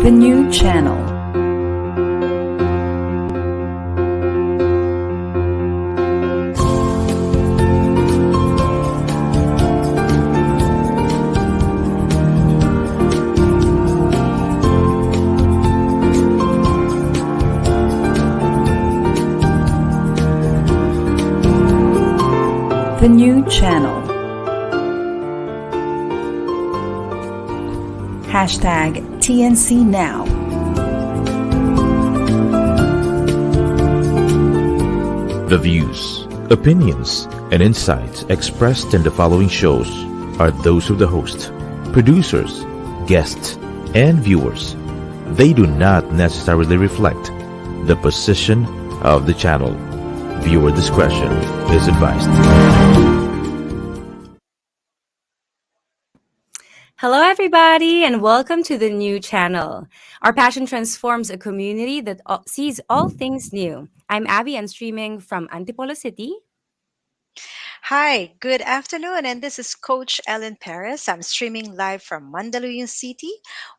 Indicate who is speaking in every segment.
Speaker 1: The new channel. The new channel. Hashtag TNC Now.
Speaker 2: The views, opinions, and insights expressed in the following shows are those of the host, producers, guests, and viewers. They do not necessarily reflect the position of the channel. Viewer discretion is advised.
Speaker 3: Hello, everybody, and welcome to the new channel. Our passion transforms a community that sees all things new. I'm Abby and streaming from Antipolo City.
Speaker 4: Hi, good afternoon, and this is Coach Ellen Perez. I'm streaming live from Mandaluyong City.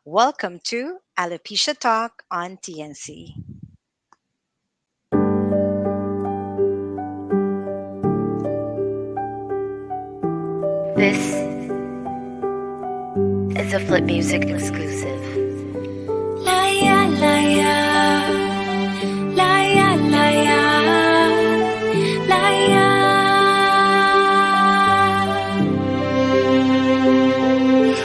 Speaker 4: Welcome to Alopecia Talk on TNC.
Speaker 5: This is a Flip Music exclusive.
Speaker 6: Laya, laya, laya, laya, laya.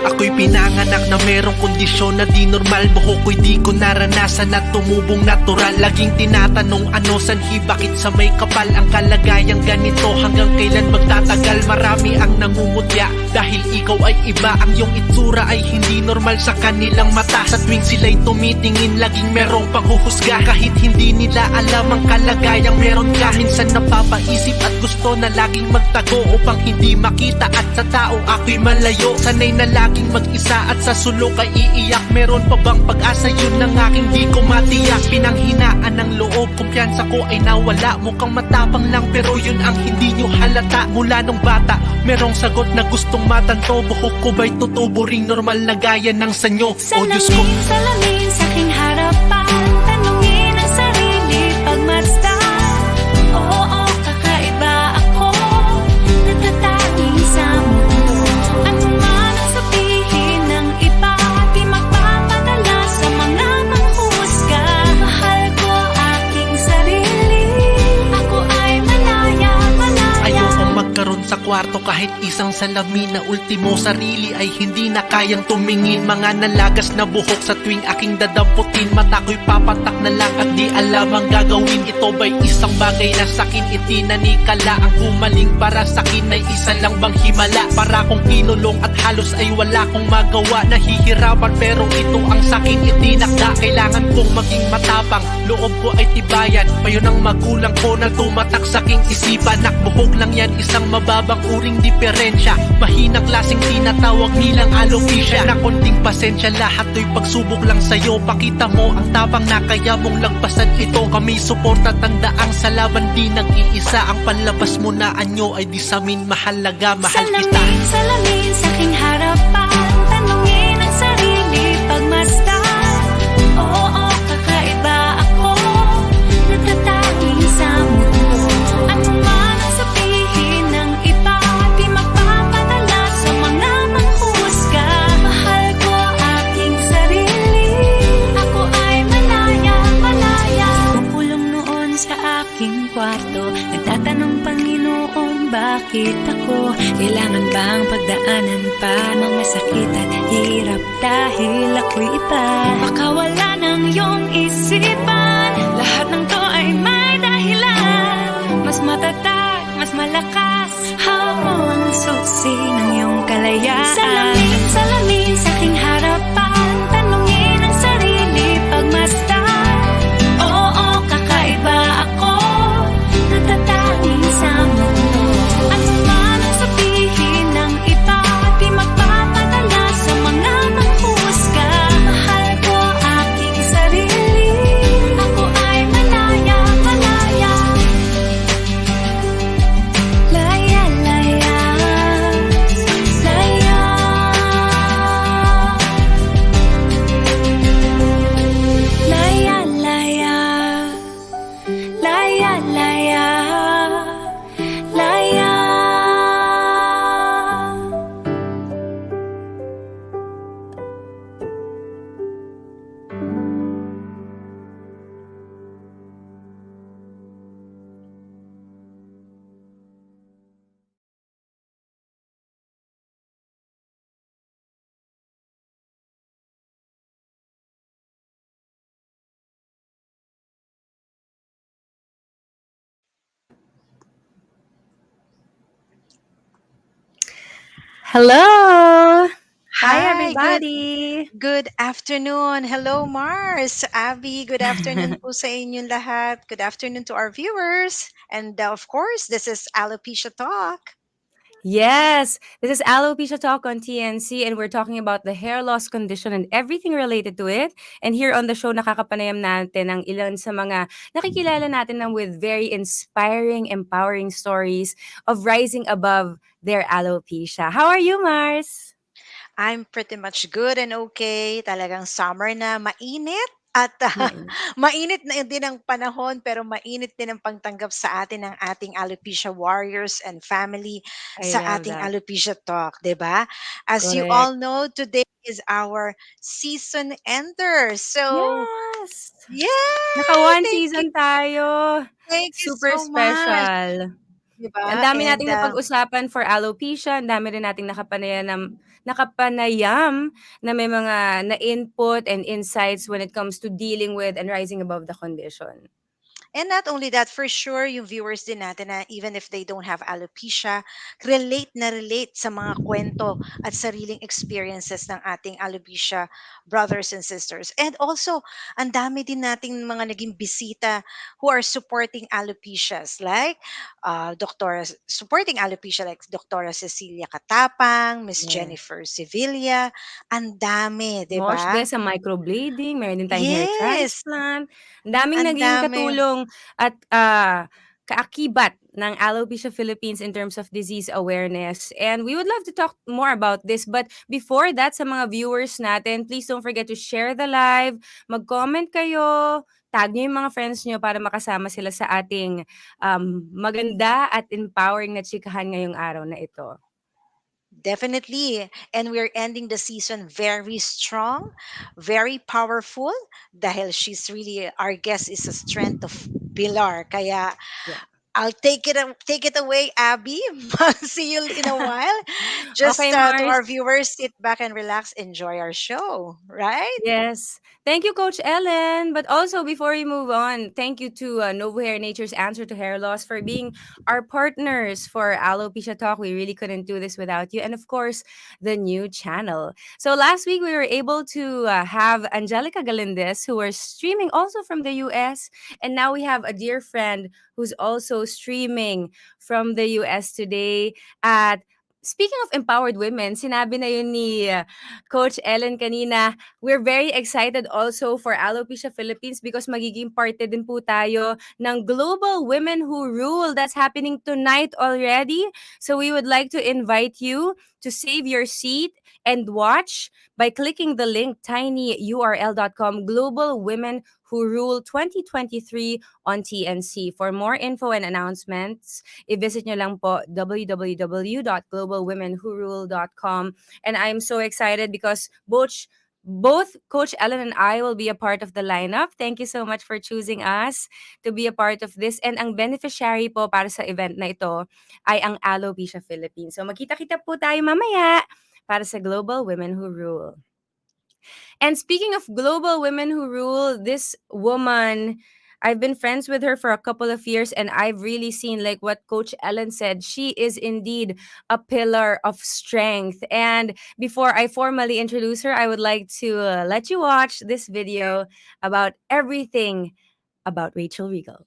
Speaker 7: Ako'y pinanganak na merong kondisyon na di normal. Buhok ko'y di ko naranasan at tumubong natural. Laging tinatanong ano, sanhi, bakit sa may kapal ang kalagayang ganito? Hanggang kailan magtatagal? Marami ang nangungutya dahil ikaw ay iba. Ang iyong itsura ay hindi normal sa kanilang mata. Sa tuwing sila'y tumitingin, laging merong panghuhusga. Kahit hindi nila alam ang kalagayang meron ka. Minsan napapaisip at gusto na laging magtago upang hindi makita at sa tao ako'y malayo. Sanay na laging mag-isa at sa sulok ay iiyak. Meron pa bang pag-asa? Yun ang aking di ko matiyak. Pinanghinaan ng loob, kumpiyansa ko ay nawala. Mukhang matapang lang pero yun ang hindi nyo halata. Mula nung bata, merong sagot na gustong matanto. Buhok ko ba'y tutubo ring normal na gaya ng sanyo? O Diyos ko,
Speaker 6: Salamin sa aking harapan, tanungin ang sarili pagmasdan. Oo, kakaiba ako, natatanging sa mundo. Ano man ang sabihin ng iba, di magpapadala sa mga manghuhusga. Mahal ko aking sarili, ako ay malaya, malaya.
Speaker 7: ayokong magkaroon sa kwarto kahit isang salamin na ultimo. Sarili ay hindi na kayang tumingin. Mga nalagas na buhok sa tuwing aking dadamputin. Mata ko'y papatak na lang at di alam ang gagawin. Ito ba'y isang bagay na sakin itinanikala? Ang humaling para sakin ay isa lang bang himala? Para kong kinulong at halos ay wala kong magawa. Nahihirapan pero ito ang sakin itinakda. Kailangan kong maging matapang, loob ko ay tibayan. Payon ang magulang ko na tumatak sa aking isipan. Nakbuhok lang yan, isang mababang uring diferensya. Mahinang klaseng tinatawag nilang alopecia. Na konting pasensya, lahat to'y pagsubok lang sa'yo. Pakita mo ang tapang na kaya mong lagpasan ito. Kami suporta, tandaang sa laban di nag-iisa. Ang panlabas mo na anyo ay di samin mahalaga. Mahal kita.
Speaker 6: Salamin sa aking harapan, tanungin ang sarili pagmasdan. Oo, kakaiba ako, natatanging sa mundo. Ano man ang sabihin ng iba, di magpapadala sa mga manghuhusga. Mahal ko aking sarili, ako ay malaya, malaya. Makulong noon sa aking kwarto, nagtatanong Panginoon, bakit ako? Kailangan bang pagdaanan pa mga sakit at hirap dahil ako'y iba? Baka wala ng iyong isipan, lahat ng to ay may dahilan. Mas matatag, mas malakas, ako ang susi ng iyong kalayaan. Salamin sa aking harapan, tanungin ang sarili pagmasdan. Oo, kakaiba ako, natatanging sa mundo. Ano man ang sabihin ng iba, di magpapadala sa mga manghuhusga. Mahal ko aking sarili, ako ay malaya, malaya. Laya, laya, laya.
Speaker 3: Hello! Hi,
Speaker 4: Hi,
Speaker 3: everybody!
Speaker 4: good afternoon. Hello, Mars. Abby, good afternoon po sa inyong lahat. Good afternoon to our viewers. And of course, this is Alopecia Talk.
Speaker 3: Yes, this is Alopecia Talk on TNC, and we're talking about the hair loss condition and everything related to it. And here on the show, nakakapanayam natin ang ilan sa mga nakikilala natin ng with very inspiring, empowering stories of rising above their alopecia. How are you, Mars?
Speaker 4: I'm pretty much good and okay. Talagang summer na, mainit. At
Speaker 3: Main.
Speaker 4: mainit na din ang panahon pero mainit din ang pagtanggap sa atin ng ating alopecia warriors and family
Speaker 3: I
Speaker 4: sa
Speaker 3: love
Speaker 4: ating
Speaker 3: that.
Speaker 4: alopecia talk, 'di ba? As you
Speaker 3: Correct.
Speaker 4: all know, today is our season ender. So,
Speaker 3: Yes! Naka
Speaker 4: yay!
Speaker 3: one season tayo.
Speaker 4: Thank you
Speaker 3: Super
Speaker 4: so much,
Speaker 3: special.
Speaker 4: 'di
Speaker 3: Ang
Speaker 4: ba?
Speaker 3: dami
Speaker 4: And
Speaker 3: nating napag-usapan for alopecia, ang dami rin nating nakapanayam na may mga na-input and insights when it comes to dealing with and rising above the condition.
Speaker 4: And not only that, for sure, yung viewers din natin na even if they don't have alopecia, relate na relate sa mga kwento at sariling experiences ng ating alopecia brothers and sisters. And also, ang dami din nating mga naging bisita who are supporting alopecias like supporting alopecia like Dr. Cecilia Katapang, Miss
Speaker 3: Yeah.
Speaker 4: Jennifer Sevilla. Ang dami, di
Speaker 3: Mosh
Speaker 4: ba?
Speaker 3: din sa microblading, meron din tayong hair
Speaker 4: Yes!
Speaker 3: transplant. Ang daming
Speaker 4: Ang
Speaker 3: naging
Speaker 4: dami.
Speaker 3: katulong at kaakibat ng Alopecia Philippines in terms of disease awareness. And we would love to talk more about this. But before that, sa mga viewers natin, please don't forget to share the live, mag-comment kayo, tag nyo yung mga friends nyo para makasama sila sa ating maganda at empowering na chikahan ngayong araw na ito.
Speaker 4: Definitely. And we're ending the season very strong, very powerful dahil she's really our guest is a strength of Pilar. Kaya
Speaker 3: Yeah.
Speaker 4: I'll take it away, Abby. See you in a while. Just
Speaker 3: Okay,
Speaker 4: to
Speaker 3: Mars.
Speaker 4: our viewers, sit back and relax, enjoy our show, right?
Speaker 3: Yes. Thank you, Coach Ellen. But also, before we move on, thank you to Novu Hair Nature's Answer to Hair Loss for being our partners for Alopecia Talk. We really couldn't do this without you. And of course, the new channel. So last week, we were able to have Angelica Galindez, who was streaming also from the US. And now we have a dear friend who's also streaming from the US today at Speaking of empowered women, sinabi na yun ni Coach Ellen kanina, we're very excited also for Alopecia Philippines because magiging parte din po tayo ng Global Women Who Rule that's happening tonight already. So we would like to invite you to save your seat and watch by clicking the link tinyurl.com Global Women Who Rule 2023 on TNC. For more info and announcements, i-visit nyo lang po www.globalwomenwhorule.com. And I'm so excited because both Coach Ellen and I will be a part of the lineup. Thank you so much for choosing us to be a part of this. And ang beneficiary po para sa event na ito ay ang Alopecia Philippines. So magkita-kita po tayo mamaya para sa Global Women Who Rule. And speaking of Global Women Who Rule, this woman, I've been friends with her for a couple of years and I've really seen like what Coach Ellen said. She is indeed a pillar of strength. And before I formally introduce her, I would like to let you watch this video about everything about Rachel Regal.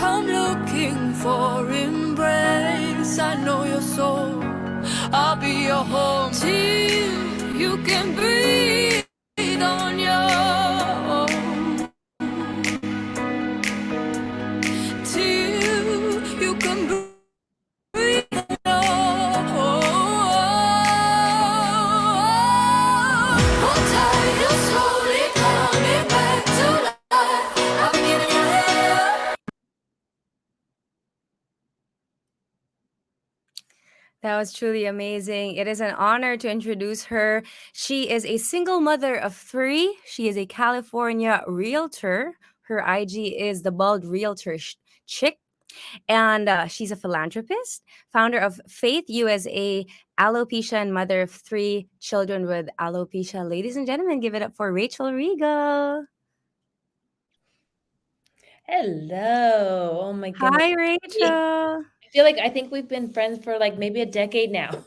Speaker 6: I'm looking for embrace. I know your soul. I'll be your home till you can breathe on your own. Till you can breathe on your own. Hold tight, you're slowly coming back to life. I'm giving you hell.
Speaker 3: That was truly amazing. It is an honor to introduce her. She is a single mother of three. She is a California realtor. Her IG is the Bald Realtor Chick. And she's a philanthropist, founder of Faith USA, alopecia, and mother of three children with alopecia. Ladies and gentlemen, give it up for Rachel Regal.
Speaker 8: Hello. Oh my goodness.
Speaker 3: Hi, Rachel.
Speaker 8: I think we've been friends for like maybe a decade now.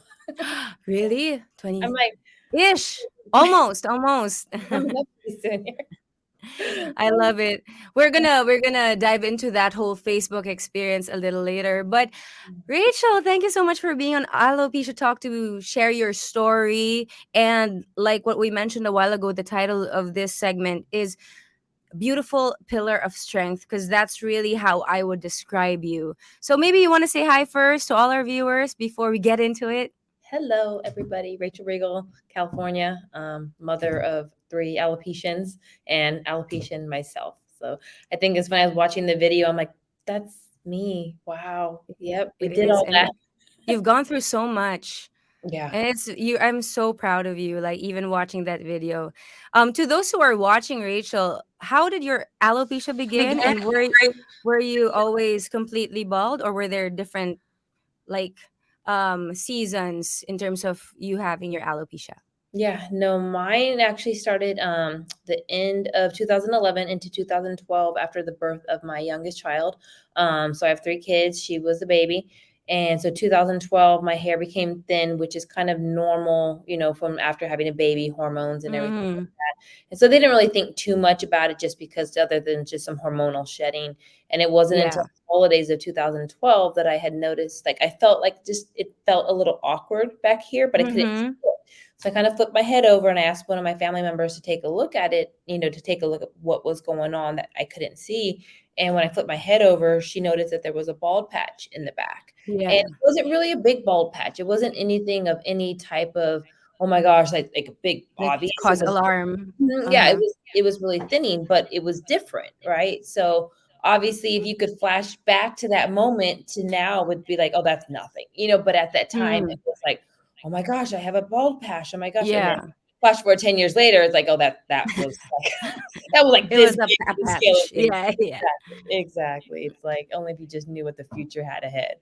Speaker 3: Really?
Speaker 8: I'm
Speaker 3: 20
Speaker 8: like
Speaker 3: ish. Almost.
Speaker 8: coming up pretty soon here.
Speaker 3: I love it. We're gonna dive into that whole Facebook experience a little later. But Rachel, thank you so much for being on Alopecia Talk to share your story. And like what we mentioned a while ago, the title of this segment is Beautiful Pillar of Strength, because that's really how I would describe you. So maybe you want to say hi first to all our viewers before we get into it.
Speaker 8: Hello, everybody. Rachel Regal, California, mother of three alopecians and alopecia myself. So I think it's when I was watching the video, I'm like, that's me. Wow. Yep. We
Speaker 3: It
Speaker 8: did
Speaker 3: is.
Speaker 8: all
Speaker 3: And
Speaker 8: that.
Speaker 3: you've gone through so much.
Speaker 8: Yeah.
Speaker 3: And it's you. I'm so proud of you. Like even watching that video. To those who are watching, Rachel, how did your alopecia begin? And were you always completely bald, or were there different like seasons in terms of you having your alopecia?
Speaker 8: Yeah, no, mine actually started the end of 2011 into 2012 after the birth of my youngest child. So I have three kids. She was the baby. And so 2012, my hair became thin, which is kind of normal, from after having a baby, hormones and everything.
Speaker 3: Mm,
Speaker 8: And so they didn't really think too much about it just because other than just some hormonal shedding. And it wasn't
Speaker 3: yeah.
Speaker 8: until the holidays of 2012 that I had noticed, like I felt like just it felt a little awkward back here, but I couldn't see
Speaker 3: Mm-hmm.
Speaker 8: it. So I kind of flipped my head over and I asked one of my family members to take a look at it, to take a look at what was going on that I couldn't see. And when I flipped my head over, she noticed that there was a bald patch in the back. And
Speaker 3: Yeah.
Speaker 8: it wasn't really a big bald patch. It wasn't anything of any type of, oh my gosh, like a big
Speaker 3: Like
Speaker 8: obvious. It
Speaker 3: cause
Speaker 8: was
Speaker 3: alarm.
Speaker 8: yeah,
Speaker 3: Uh-huh.
Speaker 8: it was really thinning, but it was different, right? So obviously if you could flash back to that moment to now it would be like, oh, that's nothing, but at that time
Speaker 3: Mm,
Speaker 8: it was like, oh my gosh, I have a bald patch. Oh my gosh. And then
Speaker 3: yeah.
Speaker 8: flash forward 10 years later, it's like, oh, that was like that was like
Speaker 3: It
Speaker 8: this
Speaker 3: was a
Speaker 8: big in the scale of
Speaker 3: patch.
Speaker 8: things.
Speaker 3: Yeah, yeah.
Speaker 8: Exactly. It's like only if you just knew what the future had ahead.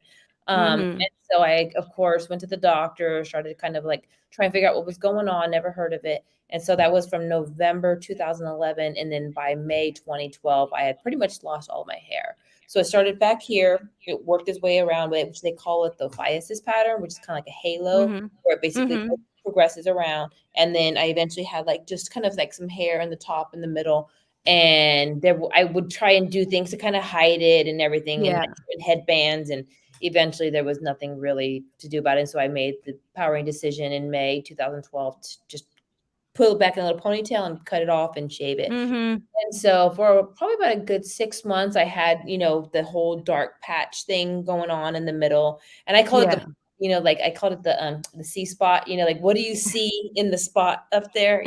Speaker 3: Mm-hmm.
Speaker 8: And so I, of course, went to the doctor, started to kind of like try and figure out what was going on, never heard of it. And so that was from November 2011. And then by May 2012, I had pretty much lost all my hair. So it started back here. It worked its way around, which they call it the phaesis pattern, which is kind of like a halo
Speaker 3: Mm-hmm.
Speaker 8: where it basically
Speaker 3: Mm-hmm.
Speaker 8: progresses around. And then I eventually had like just kind of like some hair in the top and the middle. And I would try and do things to kind of hide it and everything, and
Speaker 3: Yeah.
Speaker 8: like headbands, and eventually there was nothing really to do about it. And so I made the powering decision in May 2012 to just pull it back in a little ponytail and cut it off and shave it.
Speaker 3: Mm-hmm.
Speaker 8: And so for probably about a good 6 months, I had, the whole dark patch thing going on in the middle. And I called it
Speaker 3: Yeah.
Speaker 8: like I called it the C spot, like what do you see in the spot up there,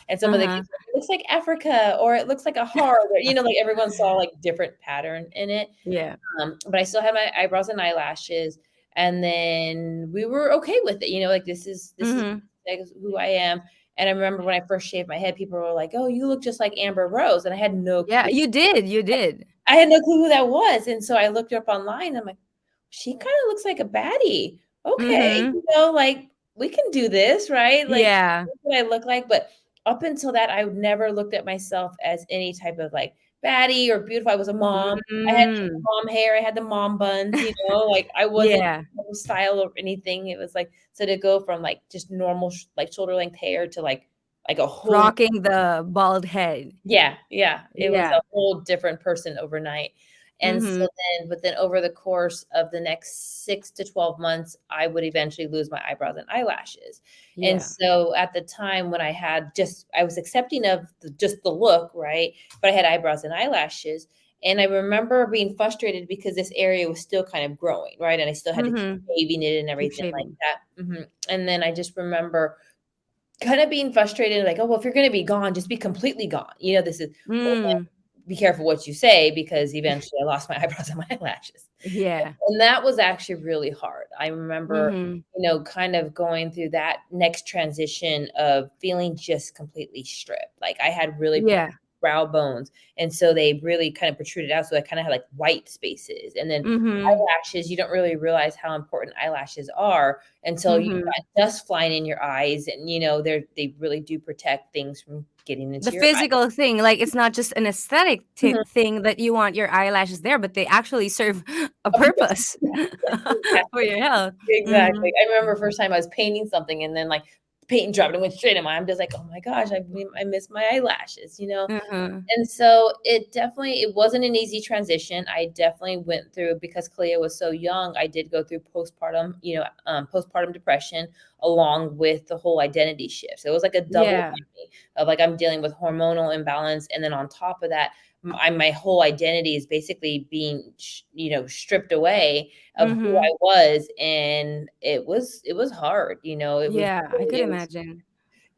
Speaker 8: And some of the
Speaker 3: Uh-huh.
Speaker 8: kids were like, it looks like Africa, or it looks like a heart, or, like everyone saw like different pattern in it.
Speaker 3: Yeah.
Speaker 8: But I still had my eyebrows and eyelashes, and then we were okay with it. Like this is
Speaker 3: Mm-hmm.
Speaker 8: like who I am. And I remember when I first shaved my head, people were like, "Oh, you look just like Amber Rose," and I had no
Speaker 3: Yeah,
Speaker 8: clue.
Speaker 3: you did. You did.
Speaker 8: I had no clue who that was, and so I looked her up online. And I'm like, she kind of looks like a baddie. Okay,
Speaker 3: Mm-hmm.
Speaker 8: like we can do this, right? Like,
Speaker 3: Yeah.
Speaker 8: that's what I look like. But up until that, I never looked at myself as any type of like baddie or beautiful. I was a mom. I had the
Speaker 3: Mm.
Speaker 8: mom hair. I had the mom buns. Like I wasn't
Speaker 3: Yeah.
Speaker 8: no style or anything. It was like so to go from like just normal like shoulder length hair to like a whole
Speaker 3: Rocking the bald head.
Speaker 8: yeah, it was
Speaker 3: Yeah.
Speaker 8: a whole different person overnight. And so but then over the course of the next 6 to 12 months, I would eventually lose my eyebrows and eyelashes. And
Speaker 3: Yeah.
Speaker 8: so at the time when I was accepting of just the look, right? But I had eyebrows and eyelashes. And I remember being frustrated because this area was still kind of growing, right? And I still had to keep shaving it and
Speaker 3: Keep
Speaker 8: everything like
Speaker 3: shaving.
Speaker 8: that. And then I just remember kind of being frustrated, like, oh, well, if you're going to be gone, just be completely gone. This is, well,
Speaker 3: Mm.
Speaker 8: be careful what you say, because eventually I lost my eyebrows and my eyelashes.
Speaker 3: Yeah.
Speaker 8: And that was actually really hard. I remember, kind of going through that next transition of feeling just completely stripped. Like I had really
Speaker 3: Yeah.
Speaker 8: brow bones. And so they really kind of protruded out. So I kind of had like white spaces. And then
Speaker 3: Mhm.
Speaker 8: eyelashes, you don't really realize how important eyelashes are until you've
Speaker 3: Mhm.
Speaker 8: got dust flying in your eyes. And, they really do protect things from getting
Speaker 3: The
Speaker 8: into your eye.
Speaker 3: physical thing, like it's not just an aesthetic
Speaker 8: Mhm.
Speaker 3: thing that you want your eyelashes there, but they actually serve a purpose for your health.
Speaker 8: Exactly.
Speaker 3: Mhm.
Speaker 8: I remember first time I was painting something, and then like paint and dropped and went straight in my. I'm just like, oh my gosh, I miss my eyelashes.
Speaker 3: Mhm.
Speaker 8: And so it wasn't an easy transition. I definitely went through, because Clea was so young, I did go through postpartum depression along with the whole identity shift. So it was like a double
Speaker 3: Yeah.
Speaker 8: whammy of like I'm dealing with hormonal imbalance, and then on top of that, my whole identity is basically being stripped away of who
Speaker 3: Mhm.
Speaker 8: I was, and it was hard. It was
Speaker 3: Yeah, I
Speaker 8: really,
Speaker 3: could
Speaker 8: it was
Speaker 3: imagine.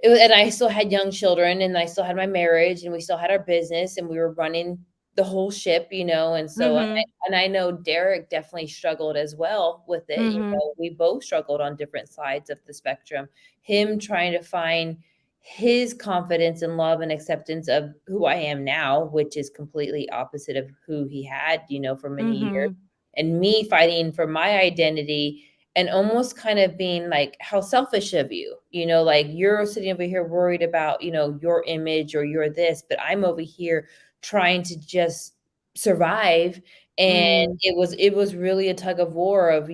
Speaker 8: and I still had young children, and I still had my marriage, and we still had our business, and we were running the whole ship. And so
Speaker 3: Mhm.
Speaker 8: I know Derek definitely struggled as well with it.
Speaker 3: Mhm.
Speaker 8: We both struggled on different sides of the spectrum. Him trying to find his confidence and love and acceptance of who I am now, which is completely opposite of who he had, for many years.
Speaker 3: Mhm.
Speaker 8: And me fighting for my identity, and almost kind of being like, how selfish of you, like you're sitting over here worried about, your image or your this, but I'm over here trying to just survive. And
Speaker 3: Mm.
Speaker 8: it was really a tug of war of,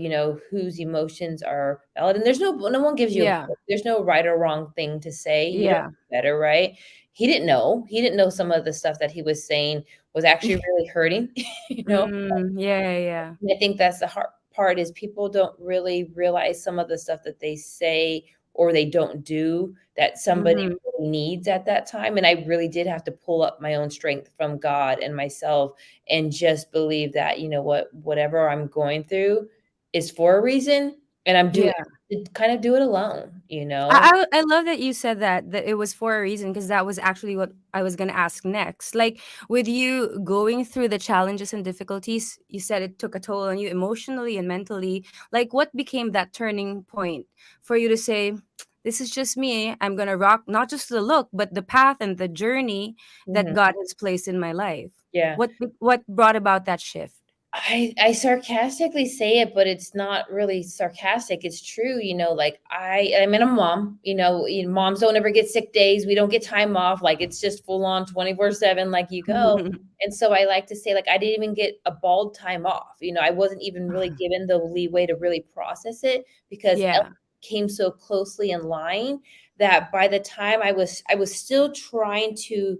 Speaker 8: whose emotions are valid. And no one gives you
Speaker 3: Yeah.
Speaker 8: there's no right or wrong thing to say. You don't
Speaker 3: Yeah.
Speaker 8: know better, right? He didn't know some of the stuff that he was saying was actually really hurting. you know
Speaker 3: Yeah, yeah.
Speaker 8: and I think that's the hard part, is people don't really realize some of the stuff that they say or they don't do that somebody
Speaker 3: Mhm.
Speaker 8: really needs at that time. And I really did have to pull up my own strength from God and myself, and just believe that, whatever I'm going through is for a reason, and I'm doing
Speaker 3: Yeah.
Speaker 8: kind of do it alone.
Speaker 3: I love that you said that it was for a reason, because that was actually what I was gonna ask next. Like with you going through the challenges and difficulties, you said it took a toll on you emotionally and mentally. Like what became that turning point for you to say, "This is just me. I'm gonna rock not just the look, but the path and the journey that
Speaker 8: Mhm.
Speaker 3: God has placed in my life."
Speaker 8: Yeah.
Speaker 3: What brought about that shift?
Speaker 8: I sarcastically say it, but it's not really sarcastic. It's true, like I'm in a mom, moms don't ever get sick days. We don't get time off. Like it's just full on 24/7, like you go. And so I like to say, like, I didn't even get a bald time off. I wasn't even really given the leeway to really process it, because
Speaker 3: Yeah.
Speaker 8: came so closely in line that by the time I was still trying to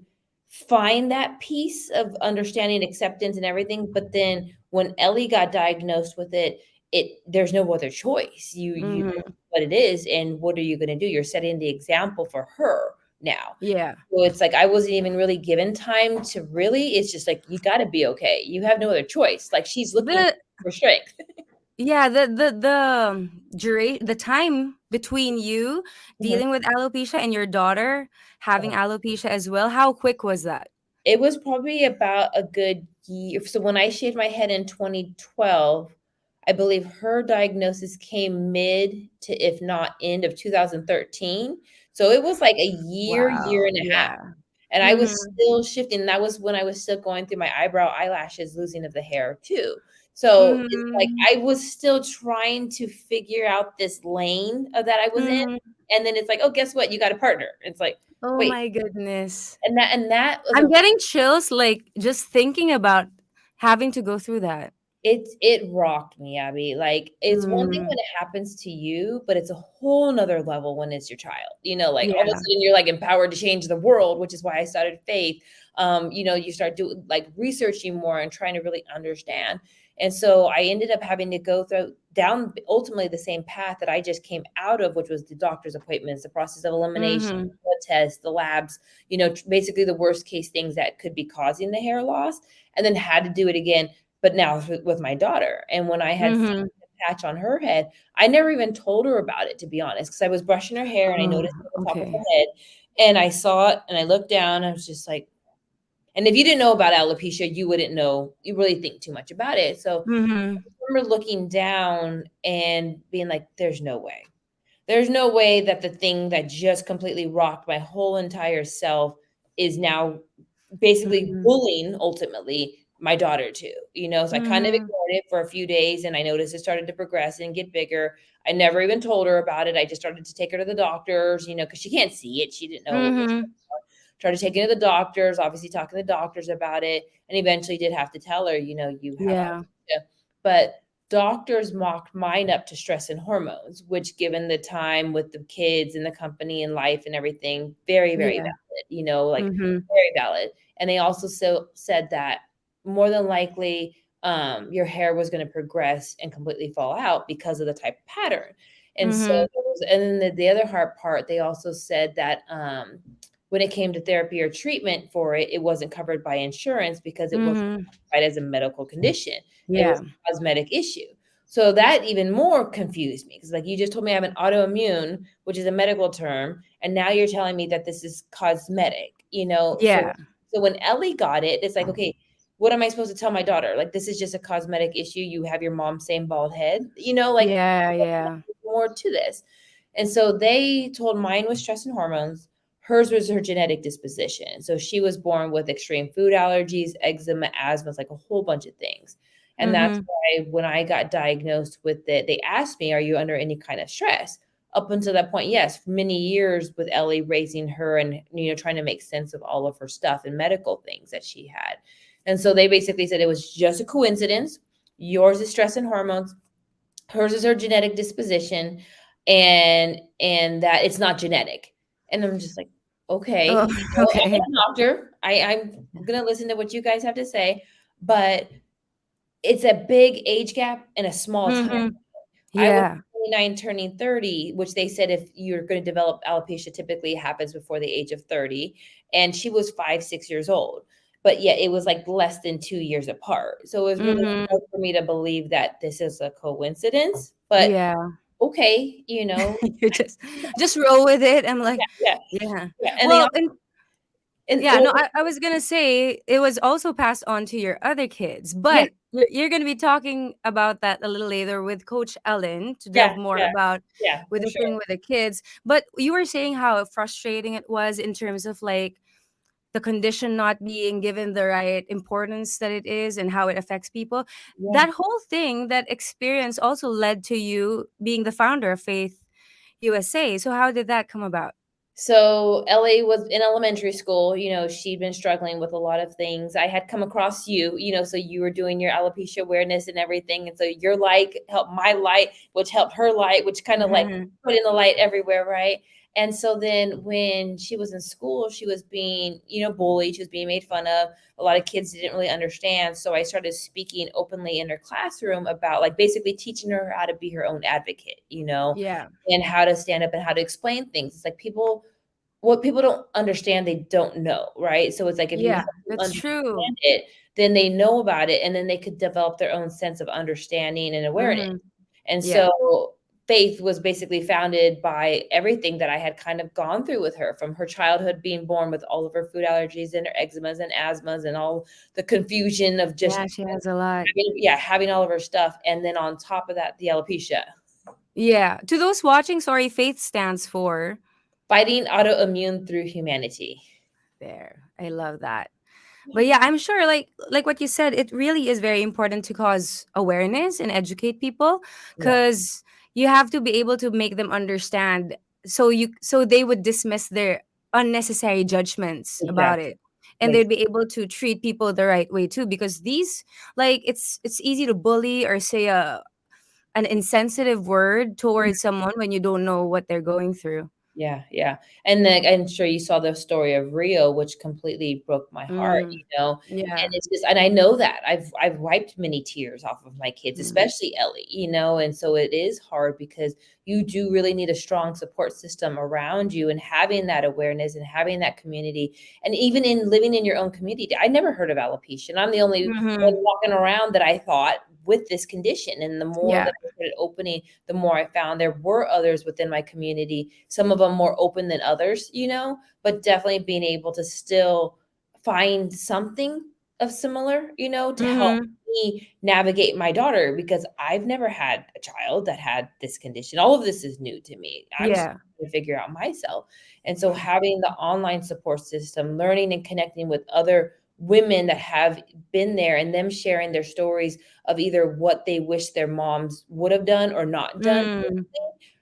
Speaker 8: find that piece of understanding, acceptance, and everything. But then when Ellie got diagnosed with there's no other choice. You
Speaker 3: Mhm.
Speaker 8: what it is, and what are you going to do? You're setting the example for her now.
Speaker 3: Yeah.
Speaker 8: So it's like I wasn't even really given time to really. It's just like, you got to be okay. You have no other choice. Like she's looking
Speaker 3: The
Speaker 8: for strength.
Speaker 3: Yeah, the time between you
Speaker 8: Mhm.
Speaker 3: dealing with alopecia and your daughter having alopecia as well, how quick was that?
Speaker 8: It was probably about a good year. So when I shaved my head in 2012, I believe her diagnosis came mid to, if not end of 2013. So it was like a year
Speaker 3: Wow,
Speaker 8: and a half.
Speaker 3: yeah.
Speaker 8: And I was
Speaker 3: Mhm.
Speaker 8: still shifting. That was when I was still going through my eyebrow, eyelashes, losing of the hair too. So it's like
Speaker 3: Mhm.
Speaker 8: I was still trying to figure out this lane that I was in.
Speaker 3: Mhm.
Speaker 8: And then it's like, oh, guess what? You got a partner. It's like,
Speaker 3: Oh
Speaker 8: wait,
Speaker 3: my goodness.
Speaker 8: and that was
Speaker 3: I'm
Speaker 8: a
Speaker 3: getting chills, like, just thinking about having to go through that.
Speaker 8: it rocked me, Abby. Like, it's one thing
Speaker 3: Mm.
Speaker 8: when it happens to you, but it's a whole nother level when it's your child. Like all of a
Speaker 3: Yeah.
Speaker 8: sudden you're like empowered to change the world, which is why I started Faith. You start doing like researching more and trying to really understand. And so I ended up having to go down ultimately the same path that I just came out of, which was the doctor's appointments, the process of elimination,
Speaker 3: Mm-hmm.
Speaker 8: blood tests, the labs, basically the worst case things that could be causing the hair loss, and then had to do it again, but now with my daughter. And when I had
Speaker 3: Mm-hmm.
Speaker 8: patch on her head, I never even told her about it, to be honest, because I was brushing her hair and I
Speaker 3: Oh,
Speaker 8: noticed it at the top of her
Speaker 3: okay.
Speaker 8: head, and I saw it and I looked down. I was just like, and if you didn't know about alopecia, you wouldn't know, you really think too much about it. So
Speaker 3: Mm-hmm.
Speaker 8: I remember looking down and being like, there's no way. There's no way that the thing that just completely rocked my whole entire self is now basically
Speaker 3: Mm-hmm.
Speaker 8: bullying ultimately my daughter too. So I kind of
Speaker 3: Mm-hmm.
Speaker 8: ignored it for a few days and I noticed it started to progress and get bigger. I never even told her about it. I just started to take her to the doctors, because she can't see it. She didn't know what was
Speaker 3: Mm-hmm.
Speaker 8: going on. Started taking her to the doctors, obviously talking to the doctors about it, and eventually did have to tell her, you have
Speaker 3: Yeah.
Speaker 8: alopecia. But doctors mocked mine up to stress and hormones, which given the time with the kids and the company and life and everything, very, very
Speaker 3: Yeah.
Speaker 8: valid, like
Speaker 3: Mm-hmm.
Speaker 8: very valid. And they also said that more than likely your hair was going to progress and completely fall out because of the type of pattern. And so,
Speaker 3: Mm-hmm.
Speaker 8: and then the other hard part, they also said that when it came to therapy or treatment for it, it wasn't covered by insurance because it wasn't
Speaker 3: Mm-hmm.
Speaker 8: classified as a medical condition. It was
Speaker 3: Yeah.
Speaker 8: a cosmetic issue. So that even more confused me because, like, you just told me I have an autoimmune, which is a medical term, and now you're telling me that this is cosmetic.
Speaker 3: Yeah.
Speaker 8: So when Ellie got it, it's like, okay, what am I supposed to tell my daughter? Like, this is just a cosmetic issue. You have your mom's same bald head. Like
Speaker 3: Yeah. Yeah.
Speaker 8: more to this. And so they told mine was stress and hormones. Hers was her genetic disposition. So she was born with extreme food allergies, eczema, asthma, like a whole bunch of things. And that's
Speaker 3: Mm-hmm.
Speaker 8: why when I got diagnosed with it, they asked me, are you under any kind of stress? Up until that point, yes, for many years with Ellie raising her and, trying to make sense of all of her stuff and medical things that she had. And so they basically said it was just a coincidence. Yours is stress and hormones. Hers is her genetic disposition, and that it's not genetic. And I'm just like,
Speaker 3: Oh,
Speaker 8: okay, I'm
Speaker 3: okay.
Speaker 8: a doctor. I'm gonna listen to what you guys have to say, but it's a big age gap and a small time.
Speaker 3: Mm-hmm.
Speaker 8: I was
Speaker 3: Yeah.
Speaker 8: 29 turning 30, which they said if you're going to develop alopecia, typically happens before the age of 30. And she was 5, 6 years old. But yet it was like less than 2 years apart. So it was really
Speaker 3: Mm-hmm.
Speaker 8: hard for me to believe that this is a coincidence. But
Speaker 3: Yeah.
Speaker 8: okay,
Speaker 3: You just roll with it. I'm like,
Speaker 8: yeah,
Speaker 3: yeah.
Speaker 8: yeah. And they
Speaker 3: Well,
Speaker 8: also,
Speaker 3: and
Speaker 8: and
Speaker 3: yeah,
Speaker 8: well,
Speaker 3: no, I was gonna say it was also passed on to your other kids,
Speaker 8: yeah,
Speaker 3: but you're gonna be talking about that a little later with Coach Ellen to delve
Speaker 8: yeah,
Speaker 3: more
Speaker 8: yeah,
Speaker 3: about
Speaker 8: yeah,
Speaker 3: with
Speaker 8: for
Speaker 3: the
Speaker 8: sure.
Speaker 3: thing with the kids. But you were saying how frustrating it was in terms of like the condition not being given the right importance that it is and how it affects people.
Speaker 8: Yeah.
Speaker 3: That whole thing, that experience also led to you being the founder of Faith USA. So how did that come about?
Speaker 8: So Ellie was in elementary school, she'd been struggling with a lot of things. I had come across you, so you were doing your alopecia awareness and everything. And so your light helped my light, which helped her light, which kind of like put in the light everywhere, right? And so then when she was in school, she was being, bullied. She was being made fun of. A lot of kids didn't really understand. So I started speaking openly in her classroom about like basically teaching her how to be her own advocate,
Speaker 3: Yeah.
Speaker 8: and how to stand up and how to explain things. It's like what people don't understand, they don't know, right? So it's like if you
Speaker 3: Yeah,
Speaker 8: help them
Speaker 3: that's true.
Speaker 8: understand it, then they know about it, and then they could develop their own sense of understanding and awareness.
Speaker 3: Mm-hmm.
Speaker 8: And
Speaker 3: Yeah.
Speaker 8: so Faith was basically founded by everything that I had kind of gone through with her, from her childhood being born with all of her food allergies and her eczemas and asthmas and all the confusion of just
Speaker 3: Yeah, she has a lot.
Speaker 8: having all of her stuff, and then on top of that, the alopecia.
Speaker 3: Yeah. To those watching, sorry, Faith stands for
Speaker 8: Fighting Autoimmune Through Humanity.
Speaker 3: there. I love that. But yeah, I'm sure like what you said, it really is very important to cause awareness and educate people
Speaker 8: Yeah,
Speaker 3: cuz you have to be able to make them understand so they would dismiss their unnecessary judgments about
Speaker 8: exactly.
Speaker 3: it. And they'd be able to treat people the right way too because these like it's easy to bully or say a an insensitive word towards someone when you don't know what they're going through.
Speaker 8: Yeah, yeah. And then I'm sure you saw the story of Rio, which completely broke my heart,
Speaker 3: Mm,
Speaker 8: you know.
Speaker 3: yeah.
Speaker 8: And it's just, and I know that I've wiped many tears off of my kids,
Speaker 3: Mm.
Speaker 8: especially Ellie, you know. And so it is hard because you do really need a strong support system around you, and having that awareness and having that community, and even in living in your own community. I never heard of alopecia, and I'm the only one
Speaker 3: Mhm.
Speaker 8: walking around that I thought with this condition. And the more
Speaker 3: Yeah.
Speaker 8: that I started opening, the more I found there were others within my community, some of them more open than others, you know, but definitely being able to still find something of similar, you know, to help
Speaker 3: Mhm.
Speaker 8: me navigate my daughter, because I've never had a child that had this condition. All of this is new to me. I'm still
Speaker 3: Yeah.
Speaker 8: trying to figure out myself. And so having the online support system, learning and connecting with other women that have been there, and them sharing their stories of either what they wish their moms would have done or not done,
Speaker 3: Mm.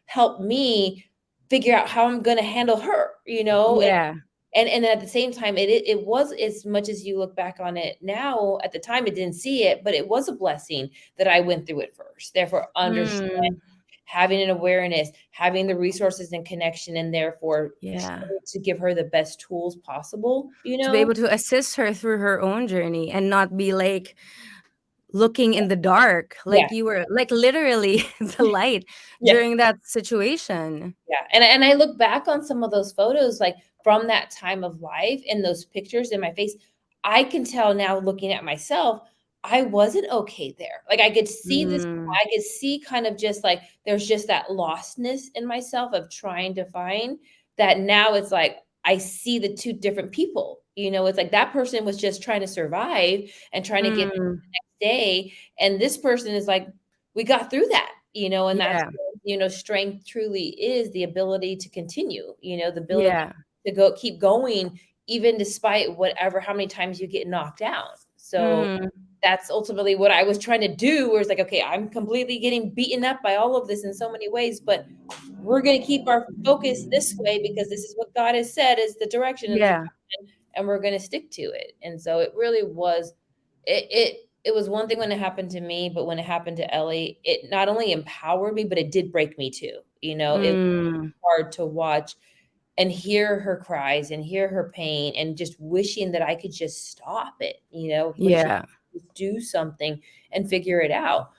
Speaker 8: help me figure out how I'm gonna handle her, you know?
Speaker 3: Yeah.
Speaker 8: And at the same time, it was, as much as you look back on it now, at the time, it didn't see it, but it was a blessing that I went through it first. Therefore, understand,
Speaker 3: Mm.
Speaker 8: having an awareness, having the resources and connection, and therefore
Speaker 3: Yeah.
Speaker 8: trying to give her the best tools possible, you
Speaker 3: To be
Speaker 8: know?
Speaker 3: able to assist her through her own journey and not be like looking in the dark,
Speaker 8: Yeah,
Speaker 3: like you were like literally the light
Speaker 8: yeah.
Speaker 3: during that situation.
Speaker 8: Yeah, and I look back on some of those photos, like, from that time of life, and those pictures in my face, I can tell now, looking at myself, I wasn't okay there. Like, I could see this,
Speaker 3: Mm.
Speaker 8: I could see kind of just, like, there's just that lostness in myself of trying to find that. Now it's like, I see the 2 different people, you know? It's like that person was just trying to survive and trying to get
Speaker 3: Mm.
Speaker 8: day, and this person is like, we got through that, you know. And that's,
Speaker 3: Yeah.
Speaker 8: you know, strength truly is the ability to continue, you know, the ability
Speaker 3: Yeah.
Speaker 8: to go, keep going, even despite whatever, how many times you get knocked down. So
Speaker 3: Mhm.
Speaker 8: that's ultimately what I was trying to do, where it's like, okay, I'm completely getting beaten up by all of this in so many ways, but we're going to keep our focus this way, because this is what God has said is the direction and the
Speaker 3: Yeah.
Speaker 8: direction, and we're going to stick to it. And so it really was, it was one thing when it happened to me, but when it happened to Ellie, it not only empowered me, but it did break me too. You know, it was
Speaker 3: Mm.
Speaker 8: hard to watch and hear her cries and hear her pain, and just wishing that I could just stop it, you know, wishing
Speaker 3: Yeah.
Speaker 8: I could do something and figure it out.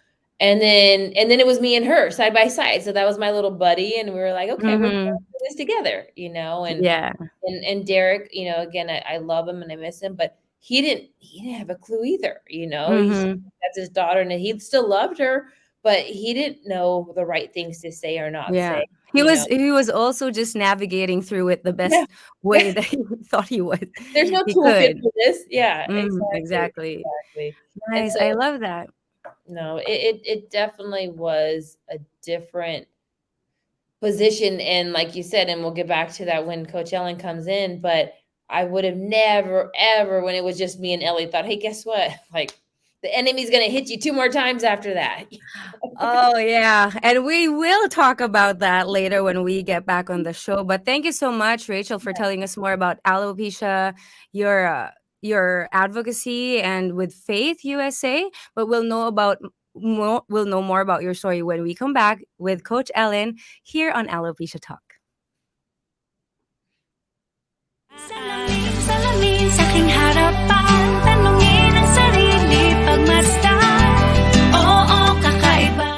Speaker 8: And then it was me and her side by side. So that was my little buddy, and we were like, okay, we're going
Speaker 3: Mhm.
Speaker 8: through this together, you know.
Speaker 3: Yeah.
Speaker 8: And Derek, you know, again, I love him and I miss him, but he didn't have a clue either, you know.
Speaker 3: Mhm.
Speaker 8: That's his daughter, and he still loved her, but he didn't know the right things to say or not
Speaker 3: Yeah.
Speaker 8: say,
Speaker 3: He
Speaker 8: you know.
Speaker 3: was also just navigating through it the
Speaker 8: Yeah.
Speaker 3: best way that he thought he would
Speaker 8: There's no
Speaker 3: he
Speaker 8: toolkit
Speaker 3: could.
Speaker 8: for this. Yeah, exactly,
Speaker 3: Exactly.
Speaker 8: exactly. And
Speaker 3: Nice.
Speaker 8: so,
Speaker 3: I love that.
Speaker 8: no, it definitely was a different position, and like you said, and we'll get back to that when Coach Ellen comes in, but I would have never, ever, when it was just me and Ellie, thought, hey, guess what? Like, the enemy's gonna hit you 2 more times after that.
Speaker 3: Oh, yeah. And we will talk about that later when we get back on the show. But thank you so much, Rachel, for telling us more about alopecia, your advocacy, and with Faith USA. But we'll know more about your story when we come back with Coach Ellen here on Alopecia Talk.
Speaker 6: Salamin sa aking harapan, tanungin ang sarili, pagmasdan. Oo, kakaiba.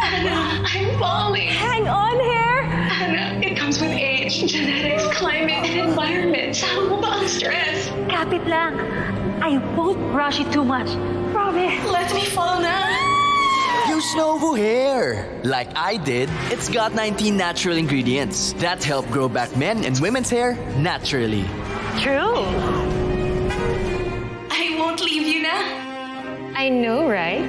Speaker 9: Anna, I'm falling.
Speaker 6: Hang on here.
Speaker 9: Anna, it comes with age, genetics, climate, and environment. Sama mo ba ang stress?
Speaker 6: Kapit lang. I won't rush it too much. Promise.
Speaker 9: Let me fall now.
Speaker 10: Use Novu hair. Like I did, it's got 19 natural ingredients that help grow back men and women's hair naturally.
Speaker 6: True.
Speaker 9: I won't leave you na.
Speaker 6: I know, right?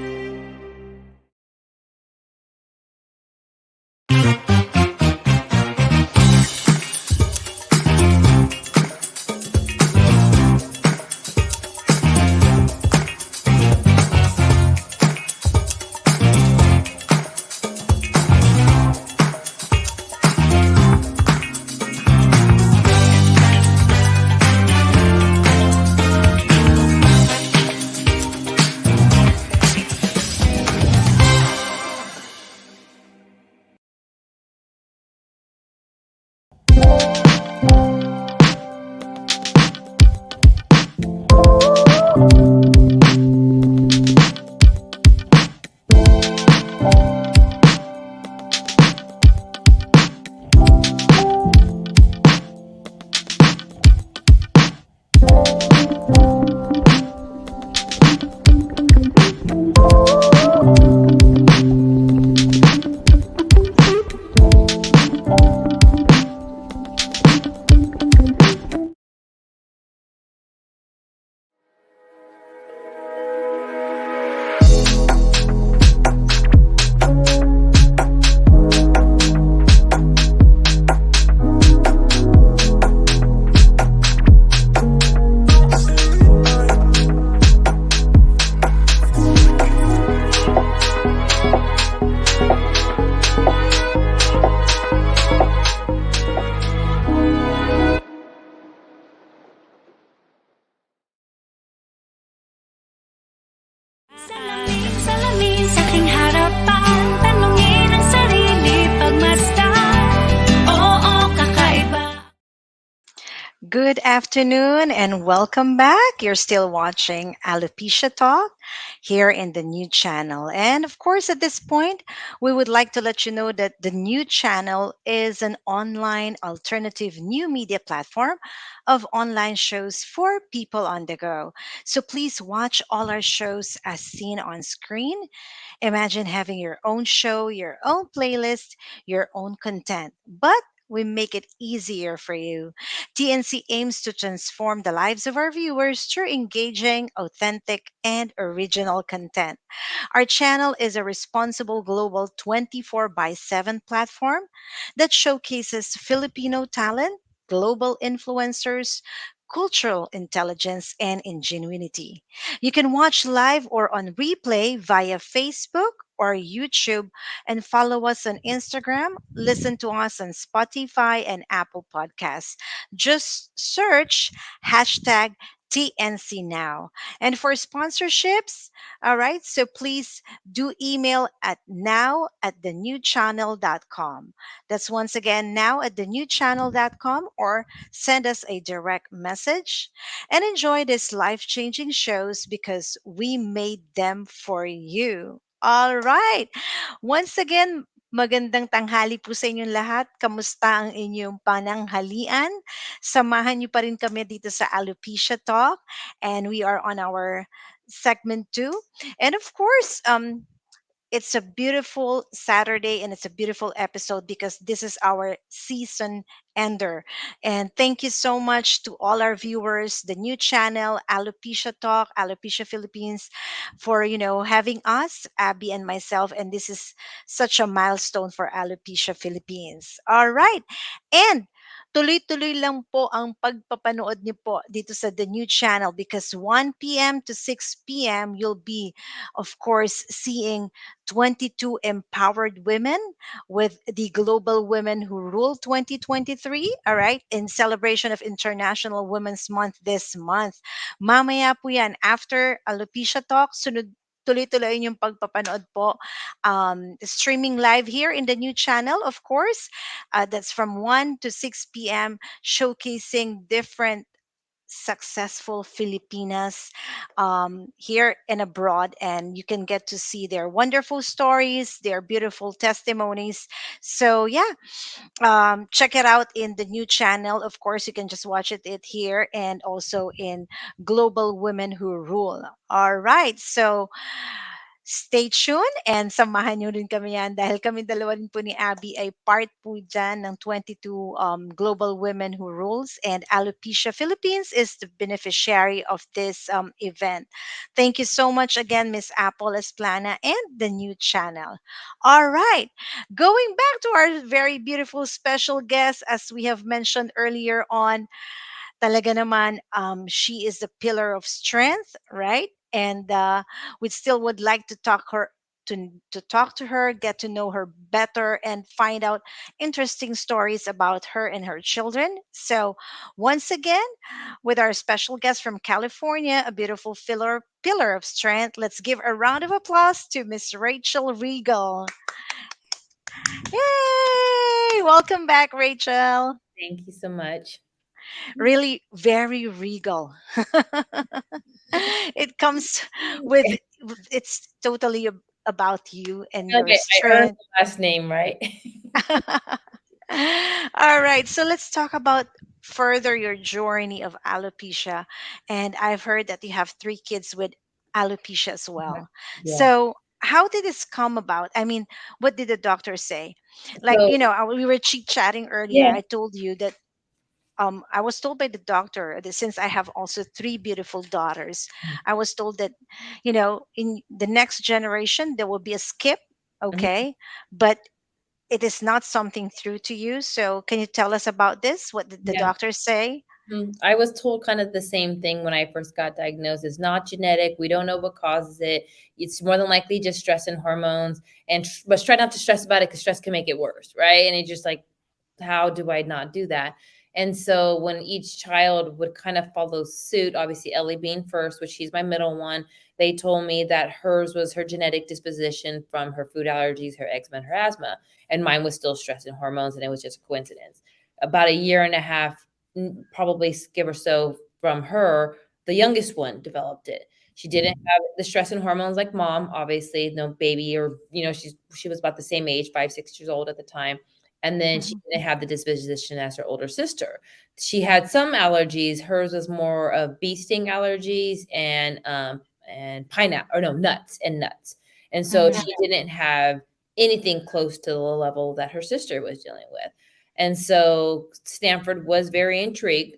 Speaker 6: sa aking harapan, tanungin ang sarili, pagmasdan. Oo, kakaiba.
Speaker 4: Good afternoon and welcome back. You're still watching Alopecia Talk here in the new channel. And of course, at this point, we would like to let you know that the new channel is an online alternative new media platform of online shows for people on the go. So please watch all our shows as seen on screen. Imagine having your own show, your own playlist, your own content. But we make it easier for you. TNC aims to transform the lives of our viewers through engaging, authentic, and original content. Our channel is a responsible global 24 by 7 platform that showcases Filipino talent, global influencers, cultural intelligence, and ingenuity. You can watch live or on replay via Facebook or YouTube and follow us on Instagram. Listen to us on Spotify and Apple Podcasts. Just search hashtag TNC now. And for sponsorships, all right, so please do email at now at thenewchannel.com. That's once again now at thenewchannel.com, or send us a direct message and enjoy these life changing shows because we made them for you. All right. Once again, magandang tanghali po sa inyong lahat. Kamusta ang inyong pananghalian? Samahan niyo pa rin kami dito sa Alopecia Talk, and we are on our segment 2. And of course, it's a beautiful Saturday and it's a beautiful episode because this is our season ender. And thank you so much to all our viewers, the new channel, Alopecia Talk, Alopecia Philippines, for having us, Abby and myself. And this is such a milestone for Alopecia Philippines. All right. And tuloy-tuloy lang po ang pagpapanood niyo po dito sa The New Channel because 1 p.m. to 6 p.m. you'll be, of course, seeing 22 empowered women with the Global Women Who Rule 2023, all right, in celebration of International Women's Month this month. Mamaya po yan, after Alopecia Talk, sunod tuloy-tuloy yung pagpapanood po. Streaming live here in the new channel, of course. That's from 1 to 6 p.m., showcasing different successful Filipinas here and abroad, and you can get to see their wonderful stories, their beautiful testimonies. So yeah, check it out in the new channel. Of course, you can just watch it here and also in Global Women Who Rule. All right, so stay tuned and samahan nyo rin kami yan dahil kami dalawa rin po ni Abby ay part po dyan ng 22 Global Women Who Rules, and Alopecia Philippines is the beneficiary of this event. Thank you so much again, Miss Apple Esplana and the new channel. All right, going back to our very beautiful special guest, as we have mentioned earlier on, talaga naman, she is the pillar of strength, right? And we still would like to talk to her, get to know her better, and find out interesting stories about her and her children. So, once again, with our special guest from California, a beautiful pillar of strength, let's give a round of applause to Miss Rachel Regal. Yay! Welcome back, Rachel.
Speaker 8: Thank you so much.
Speaker 4: Really very regal. It comes with, it's totally about you and your
Speaker 8: Okay, I earned
Speaker 4: strength.
Speaker 8: the last name, right?
Speaker 4: All right, so let's talk about further your journey of alopecia. And I've heard that you have 3 kids with alopecia as
Speaker 8: Mhm.
Speaker 4: well.
Speaker 8: Yeah.
Speaker 4: So how did this come about? I mean, what did the doctor say? Like,
Speaker 8: So
Speaker 4: we were chit chatting earlier.
Speaker 8: yeah.
Speaker 4: I told you that I was told by the doctor that since I have also 3 beautiful daughters, I was told that, in the next generation, there will be a skip,
Speaker 8: Mhm.
Speaker 4: okay? But it is not something through to you. So can you tell us about this? What did the
Speaker 8: Yeah.
Speaker 4: doctors say?
Speaker 8: I was told kind of the same thing when I first got diagnosed. It's not genetic. We don't know what causes it. It's more than likely just stress and hormones. But try not to stress about it because stress can make it worse, right? And it's just like, how do I not do that? And so when each child would kind of follow suit, obviously Ellie being first, which she's my middle one, they told me that hers was her genetic disposition from her food allergies, her eczema, and her asthma, and mine was still stress and hormones, and it was just a coincidence. About a year and a half, probably give or so from her, the youngest one developed it. She didn't have the stress and hormones like mom, obviously, no baby, or she was about the same age, 5, 6 years old at the time. And then she
Speaker 4: Mhm.
Speaker 8: didn't have the disposition as her older sister. She had some allergies. Hers was more of bee sting allergies and pineapple, or no, nuts and nuts. And so
Speaker 4: Mhm.
Speaker 8: she didn't have anything close to the level that her sister was dealing with. And so Stanford was very intrigued.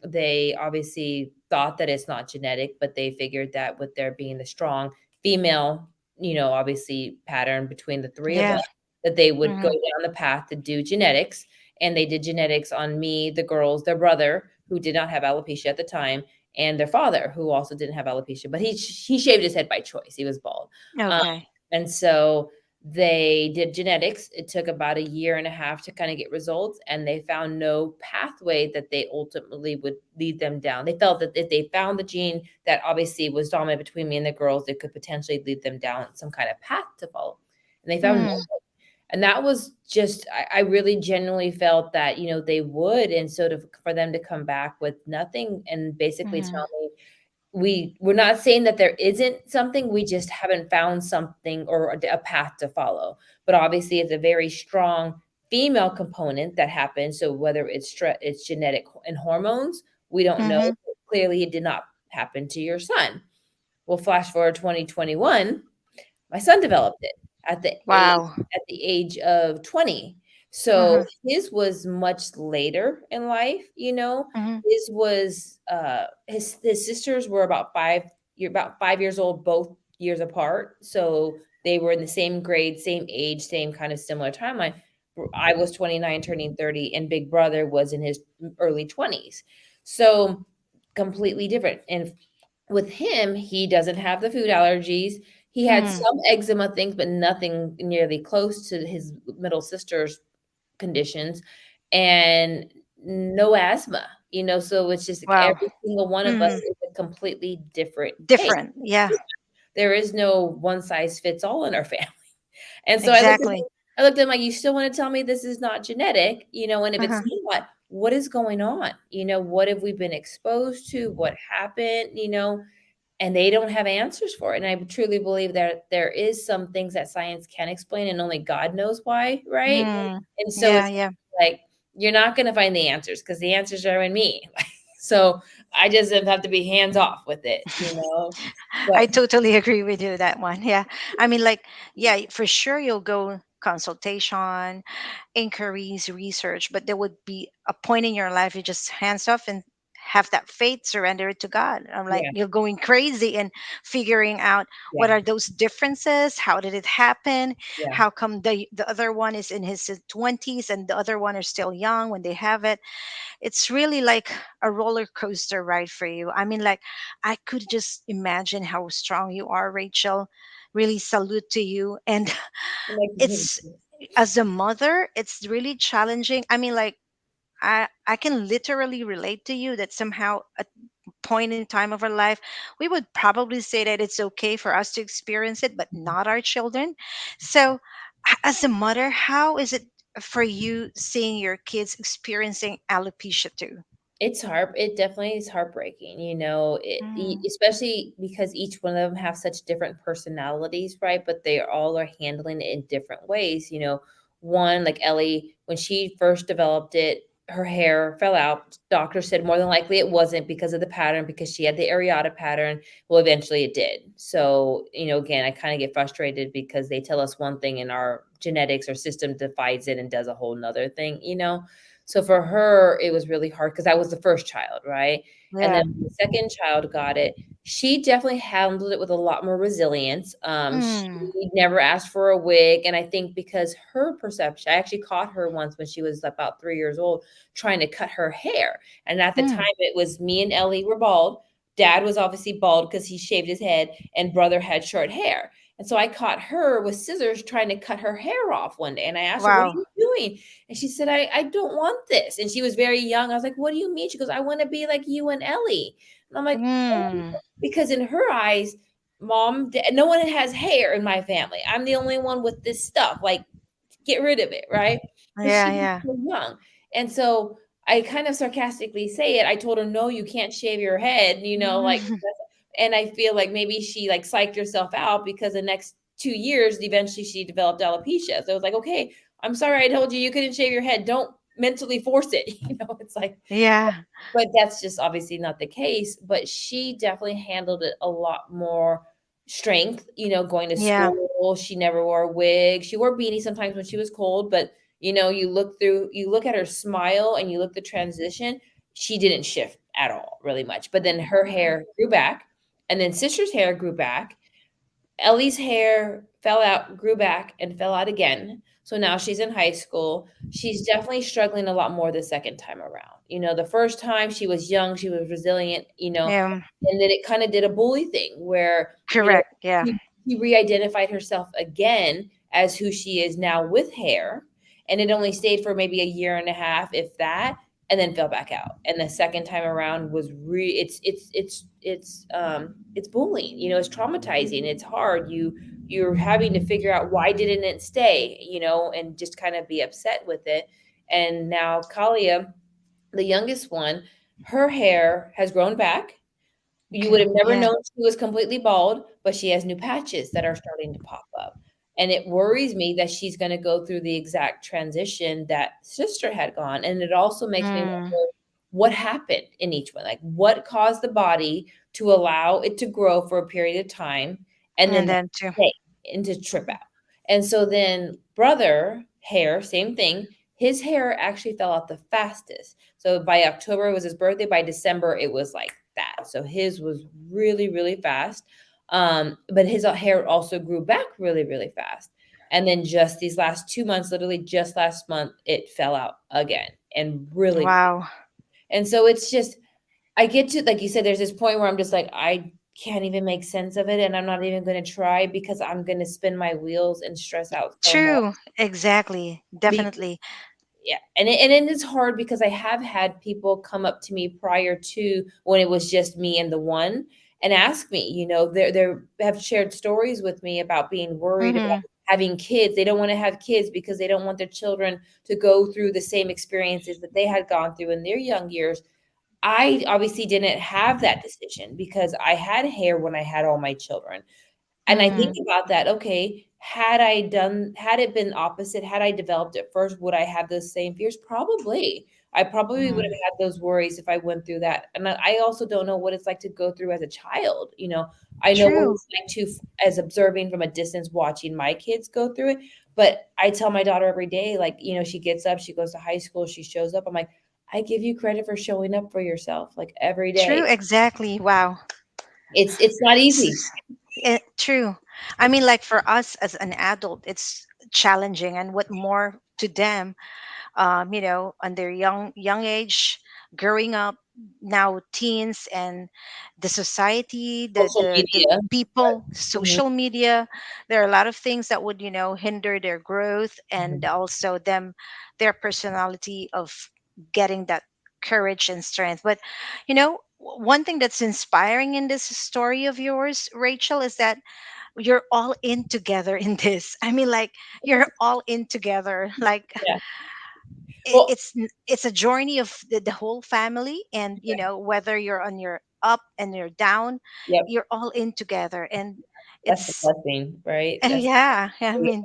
Speaker 8: They obviously thought that it's not genetic, but they figured that with there being the strong female, obviously pattern between the three of us,
Speaker 4: Yeah.
Speaker 8: that they would go
Speaker 4: Mhm.
Speaker 8: down the path to do genetics. And they did genetics on me, the girls, their brother, who did not have alopecia at the time, and their father, who also didn't have alopecia, but he shaved his head by choice. He was bald. Um,
Speaker 4: Okay.
Speaker 8: and so they did genetics. It took about a year and a half to kind of get results, and they found no pathway that they ultimately would lead them down. They felt that if they found the gene that obviously was dominant between me and the girls, it could potentially lead them down some kind of path to follow. And they found
Speaker 4: Mm.
Speaker 8: no. And that was just, I really genuinely felt that, they would. And so for them to come back with nothing and basically
Speaker 4: Mhm.
Speaker 8: tell me, we're not saying that there isn't something, we just haven't found something or a path to follow. But obviously it's a very strong female component that happens. So whether it's genetic and hormones, we don't know.
Speaker 4: Mhm.
Speaker 8: Clearly it did not happen to your son. Well, flash forward 2021, my son developed it at the age
Speaker 4: Wow.
Speaker 8: at the age of 20. So
Speaker 4: Mhm.
Speaker 8: his was much later in life,
Speaker 4: Mhm.
Speaker 8: His was his sisters were about 5 years old, both years apart. So they were in the same grade, same age, same kind of similar timeline. I was 29 turning 30, and big brother was in his early 20s. So completely different. And with him, he doesn't have the food allergies. He had
Speaker 4: Mhm.
Speaker 8: some eczema things, but nothing nearly close to his middle sister's conditions, and no asthma, so it's just like
Speaker 4: Wow.
Speaker 8: every single one of us
Speaker 4: Mhm.
Speaker 8: is a completely different case.
Speaker 4: Different. Yeah.
Speaker 8: There is no one size fits all in our family. And so
Speaker 4: Exactly.
Speaker 8: I looked at him like, "You still wanna tell me this is not genetic?" And if it's
Speaker 4: Uh-huh.
Speaker 8: not, what is going on? What have we been exposed to? What happened? And they don't have answers for it. And I truly believe that there is some things that science can explain and only God knows why, right?
Speaker 4: Mm.
Speaker 8: And so
Speaker 4: Yeah,
Speaker 8: it's
Speaker 4: yeah.
Speaker 8: like you're not going to find the answers because the answers are in me. So I just have to be hands off with it. But
Speaker 4: I totally agree with you that one. Yeah. I mean, like, yeah, for sure you'll go consultation, inquiries, research, but there would be a point in your life you just hands off and have that faith, surrender it to God. I'm like,
Speaker 8: yeah,
Speaker 4: you're going crazy and figuring out what
Speaker 8: yeah,
Speaker 4: are those differences? How did it happen?
Speaker 8: yeah.
Speaker 4: How come the other one is in his 20s and the other one are still young when they have it? It's really like a roller coaster ride for you. I mean, like, I could just imagine how strong you are, Rachel. Really salute to you. And
Speaker 8: Like,
Speaker 4: it's, as a mother, it's really challenging. I mean, like, I can literally relate to you that somehow at point in time of our life we would probably say that it's okay for us to experience it but not our children. So as a mother, how is it for you seeing your kids experiencing alopecia too?
Speaker 8: it definitely is heartbreaking,
Speaker 4: Mm.
Speaker 8: especially because each one of them have such different personalities, right? But they all are handling it in different ways. One, like Ellie, when she first developed it, her hair fell out. Doctor said more than likely it wasn't because of the pattern, because she had the areata pattern. Well, eventually it did. So, again, I kind of get frustrated because they tell us one thing and our genetics or system divides it and does a whole nother thing. So for her, it was really hard because I was the first child, right? And
Speaker 4: Yeah.
Speaker 8: then when the second child got it, she definitely handled it with a lot more resilience. She
Speaker 4: Mm.
Speaker 8: never asked for a wig. And I think because her perception, I actually caught her once when she was about 3 years old trying to cut her hair. And at the time,
Speaker 4: Mm.
Speaker 8: it was me and Ellie were bald. Dad was obviously bald because he shaved his head, and brother had short hair. And so I caught her with scissors trying to cut her hair off one day. And I asked her, "What are
Speaker 4: Wow.
Speaker 8: you doing?" And she said, I don't want this. And she was very young. I was like, "What do you mean?" She goes, "I want to be like you and Ellie." And I'm like, "Oh,"
Speaker 4: Mm.
Speaker 8: because in her eyes, Mom, no one has hair in my family. I'm the only one with this stuff. Like, get rid of it, right? Because
Speaker 4: Yeah,
Speaker 8: she was
Speaker 4: yeah.
Speaker 8: so young. And so I kind of sarcastically say it. I told her, no, you can't shave your head, like, and I feel like maybe she like psyched herself out because the next 2 years, eventually she developed alopecia. So it was like, okay, I'm sorry I told you you couldn't shave your head. Don't mentally force it. It's like,
Speaker 4: Yeah,
Speaker 8: but that's just obviously not the case. But she definitely handled it a lot more strength, going to
Speaker 4: yeah.
Speaker 8: school. She never wore a wig. She wore beanie sometimes when she was cold, but you look at her smile and you look the transition, she didn't shift at all really much. But then her hair grew back, and then sister's hair grew back. Ellie's hair fell out, grew back, and fell out again. So now she's in high school. She's definitely struggling a lot more the second time around. The first time she was young, she was resilient,
Speaker 4: Yeah,
Speaker 8: and then it kind of did a bully thing where,
Speaker 4: correct. Yeah.
Speaker 8: she re-identified herself again as who she is now with hair. And it only stayed for maybe a year and a half, if that, and then fell back out. And the second time around was it's bullying, it's traumatizing, it's hard. You're having to figure out why didn't it stay, and just kind of be upset with it. And now Kalia, the youngest one, her hair has grown back. You would
Speaker 4: Okay.
Speaker 8: have never
Speaker 4: Yeah.
Speaker 8: known she was completely bald, but she has new patches that are starting to pop up. And it worries me that she's going to go through the exact transition that sister had gone. And it also makes me
Speaker 4: Mm.
Speaker 8: wonder what happened in each one. Like, what caused the body to allow it to grow for a period of time and
Speaker 4: And
Speaker 8: then
Speaker 4: then too.
Speaker 8: stay and to trip out. And so then brother hair, same thing. His hair actually fell out the fastest. So by October it was his birthday. By December it was like that. So his was really, really fast. But his hair also grew back really, really fast. And then just these last 2 months, literally just last month, it fell out again and really.
Speaker 4: Wow.
Speaker 8: And so it's just, I get to, like you said, there's this point where I'm just like, I can't even make sense of it. And I'm not even going to try because I'm going to spin my wheels and stress out so much.
Speaker 4: True. Exactly. Definitely.
Speaker 8: Yeah, and it is hard because I have had people come up to me prior to when it was just me and the one and ask me, they have shared stories with me about being worried about
Speaker 4: Hmm.
Speaker 8: having kids. They don't want to have kids because they don't want their children to go through the same experiences that they had gone through in their young years. I obviously didn't have that decision because I had hair when I had all my children. And I think
Speaker 4: Hmm.
Speaker 8: about that, okay, had it been opposite, had I developed it first, would I have those same fears? Probably. I probably would
Speaker 4: Hmm.
Speaker 8: have had those worries if I went through that. And I also don't know what it's like to go through as a child. I know what
Speaker 4: True.
Speaker 8: it's like as observing from a distance, watching my kids go through it. But I tell my daughter every day, like, she gets up, she goes to high school, she shows up. I'm like, I give you credit for showing up for yourself, like every
Speaker 4: True.
Speaker 8: day.
Speaker 4: Exactly. Wow.
Speaker 8: It's not easy.
Speaker 4: True. I mean, like for us as an adult, it's challenging, and what more to them, on their young age, growing up, now teens, and the society,
Speaker 8: Social
Speaker 4: the
Speaker 8: media.
Speaker 4: people,
Speaker 8: Mhm,
Speaker 4: social media. There are a lot of things that would hinder their growth, and
Speaker 8: mhm.
Speaker 4: also their personality of getting that courage and strength. But one thing that's inspiring in this story of yours, Rachel, is that you're all in together in this. I mean, like, you're all in together. Like,
Speaker 8: Yeah. Well,
Speaker 4: it's a journey of the whole family, and
Speaker 8: yeah,
Speaker 4: whether you're on your up and you're down,
Speaker 8: yep,
Speaker 4: you're all in together, and
Speaker 8: that's the
Speaker 4: it's
Speaker 8: blessing, right? That's
Speaker 4: yeah, I mean,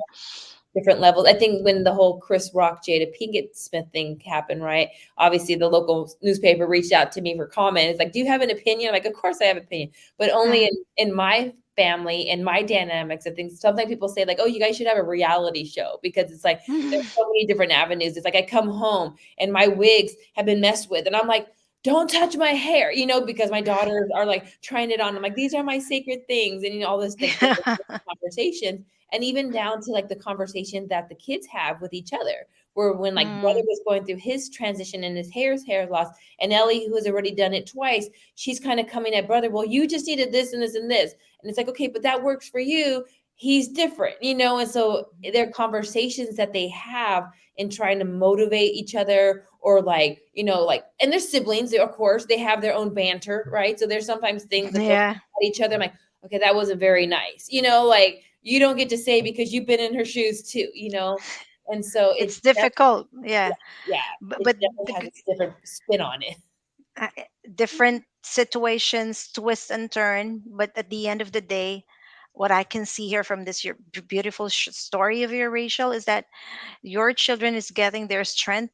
Speaker 8: different levels. I think when the whole Chris Rock Jada Pinkett Smith thing happened, right? Obviously, the local newspaper reached out to me for comment. It's like, "Do you have an opinion?" I'm like, "Of course I have an opinion, but only
Speaker 4: uh,
Speaker 8: in my family and my dynamics." I think sometimes people say like, "Oh, you guys should have a reality show," because it's like there's so many different avenues. It's like I come home and my wigs have been messed with, and I'm like, don't touch my hair, because my daughters are like trying it on. I'm like, these are my sacred things, and all this like the conversations, and even down to like the conversation that the kids have with each other. Where when like brother
Speaker 4: mm,
Speaker 8: was going through his transition and his hair loss, and Ellie, who has already done it twice, she's kind of coming at brother. Well, you just needed this and this and this, and it's like, okay, but that works for you. He's different, and so there are conversations that they have in trying to motivate each other, or like, and their siblings, of course, they have their own banter, right? So there's sometimes things that they'll
Speaker 4: yeah,
Speaker 8: at each other. I'm like, okay, that wasn't very nice. Like you don't get to say because you've been in her shoes too, And so
Speaker 4: It's difficult. Yeah.
Speaker 8: yeah, it
Speaker 4: But
Speaker 8: definitely has a different spin on it.
Speaker 4: uh, different situations twist and turn, but at the end of the day, what I can see here from this your beautiful story of your, Rachel, is that your children is getting their strength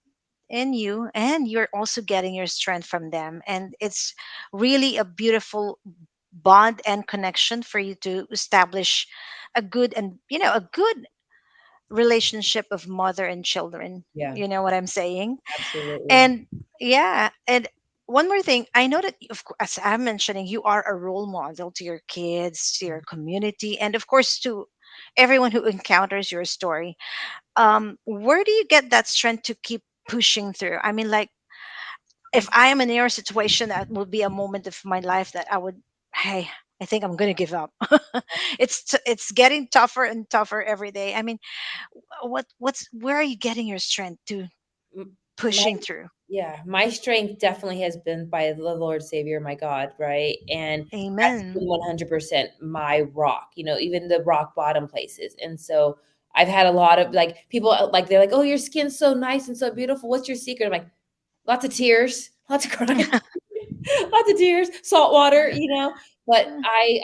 Speaker 4: in you, and you're also getting your strength from them, and it's really a beautiful bond and connection for you to establish a good, and a good relationship of mother and children.
Speaker 8: Yeah,
Speaker 4: You know what I'm saying?
Speaker 8: absolutely.
Speaker 4: And yeah, and one more thing, I know that, of course, as I'm mentioning, you are a role model to your kids, to your community, and of course to everyone who encounters your story. Where do you get that strength to keep pushing through? I mean, like, if I am in your situation, that would be a moment of my life that I would, hey, I think I'm gonna give up. It's getting tougher and tougher every day. I mean, where are you getting your strength to
Speaker 8: M- My
Speaker 4: pushing through?
Speaker 8: Yeah, my strength definitely has been by the Lord Savior, my God, right? And that's
Speaker 4: Amen.
Speaker 8: been 100% my rock, even the rock bottom places. And so I've had a lot of like people like they're like, "Oh, your skin's so nice and so beautiful. What's your secret?" I'm like, lots of tears, lots of crying, lots of tears, salt water, but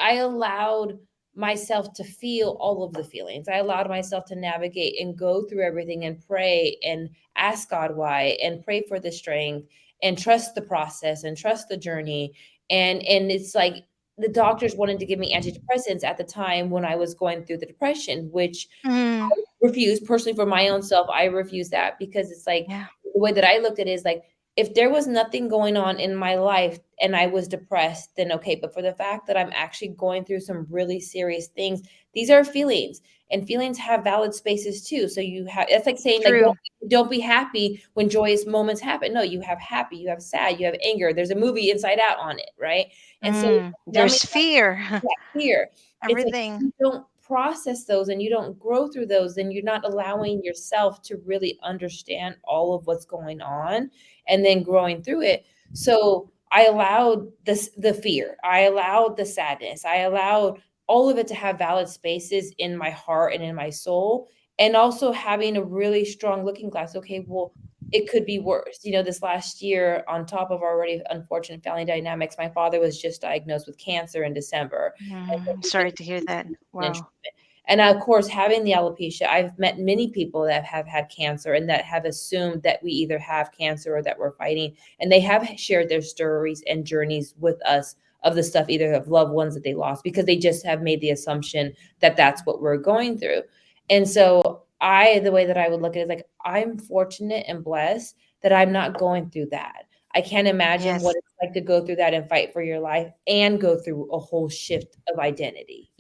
Speaker 8: I allowed myself to feel all of the feelings. I allowed myself to navigate and go through everything and pray and ask God why and pray for the strength and trust the process and trust the journey. And it's like the doctors wanted to give me antidepressants at the time when I was going through the depression, which
Speaker 4: Mm,
Speaker 8: refuse personally for my own self. I refuse that because it's like
Speaker 4: yeah.
Speaker 8: the way that I looked at it is like if there was nothing going on in my life and I was depressed, then okay. But for the fact that I'm actually going through some really serious things, these are feelings, and feelings have valid spaces too. So you have it's like saying like
Speaker 4: True.
Speaker 8: don't be happy when joyous moments happen. No, you have happy, you have sad, you have anger. There's a movie Inside Out on it, right? And so tell me
Speaker 4: There's fear.
Speaker 8: that fear. It's like
Speaker 4: Everything.
Speaker 8: you don't process those and you don't grow through those, then you're not allowing yourself to really understand all of what's going on and then growing through it. So I allowed the fear, I allowed the sadness, I allowed all of it to have valid spaces in my heart and in my soul. And also having a really strong looking glass. Okay, well, it could be worse. This last year, on top of already unfortunate family dynamics, my father was just diagnosed with cancer in December. And so he's been
Speaker 4: Sorry to hear that.
Speaker 8: in
Speaker 4: Wow.
Speaker 8: treatment. And of course, having the alopecia, I've met many people that have had cancer and that have assumed that we either have cancer or that we're fighting. And they have shared their stories and journeys with us of the stuff, either of loved ones that they lost, because they just have made the assumption that that's what we're going through. And so the way that I would look at it is like, I'm fortunate and blessed that I'm not going through that. I can't imagine what
Speaker 4: Yes.
Speaker 8: it's like to go through that and fight for your life and go through a whole shift of identity,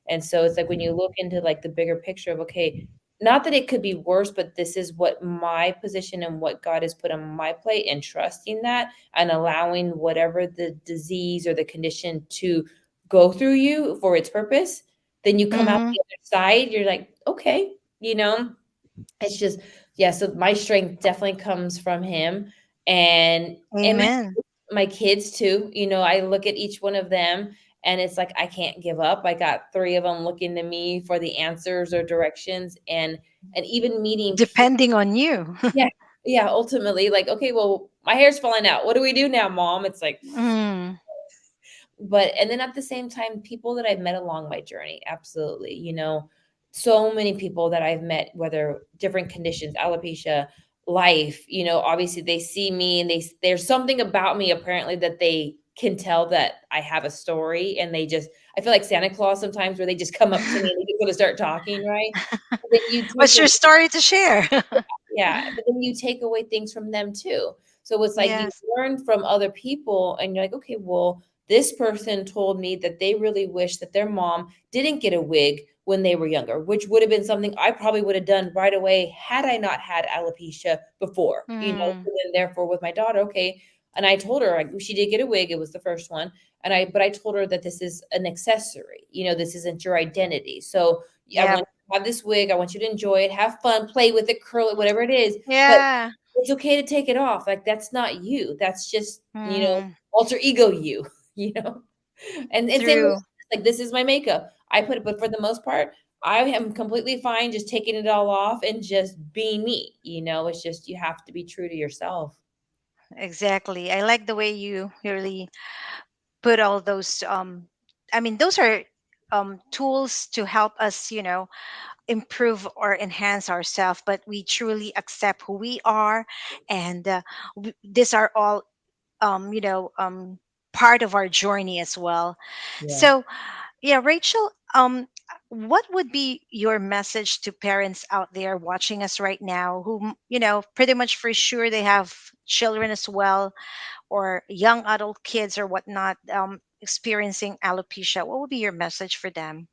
Speaker 8: And so it's like when you look into like the bigger picture of, okay, not that it could be worse, but this is what my position and what God has put on my plate, and trusting that and allowing whatever the disease or the condition to go through you for its purpose, then you come out
Speaker 4: Mm-hmm.
Speaker 8: the other side, you're like, okay, it's just, yeah. So my strength definitely comes from him, and
Speaker 4: Amen.
Speaker 8: my kids too. I look at each one of them, and it's like I can't give up. I got three of them looking to me for the answers or directions, and even meeting people.
Speaker 4: Depending on you.
Speaker 8: Yeah, yeah. Ultimately, like, okay, well, my hair's falling out. What do we do now, Mom? It's like,
Speaker 4: Mm,
Speaker 8: but and then at the same time, people that I've met along my journey, absolutely, so many people that I've met, whether different conditions, alopecia, life, obviously they see me and there's something about me apparently that they can tell that I have a story, and I feel like Santa Claus sometimes, where they just come up to me and they just want to start talking, right? But then you take
Speaker 4: what's your story to share?
Speaker 8: yeah, but then you take away things from them too. So it's like you
Speaker 4: Yes.
Speaker 8: learn from other people and you're like, okay, well, this person told me that they really wish that their mom didn't get a wig when they were younger, which would have been something I probably would have done right away had I not had alopecia before,
Speaker 4: Mm,
Speaker 8: So then therefore with my daughter, okay. And I told her she did get a wig. It was the first one. But I told her that this is an accessory, this isn't your identity. So I
Speaker 4: yep.
Speaker 8: want have this wig. I want you to enjoy it, have fun, play with it, curl it, whatever it is. But
Speaker 4: Yeah.
Speaker 8: it's okay to take it off. Like that's not you. That's just,
Speaker 4: Mm,
Speaker 8: alter ego you, you know? And same with
Speaker 4: true.
Speaker 8: like, this is my makeup. I put it, but for the most part, I am completely fine just taking it all off and just being me. It's just you have to be true to yourself.
Speaker 4: Exactly. I like the way you really put all those I mean those are tools to help us, improve or enhance ourselves, but we truly accept who we are, and these are all part of our journey as well.
Speaker 8: Yeah.
Speaker 4: So yeah, Rachel, what would be your message to parents out there watching us right now who pretty much for sure they have children as well, or young adult kids or whatnot, experiencing alopecia? What would be your message for them?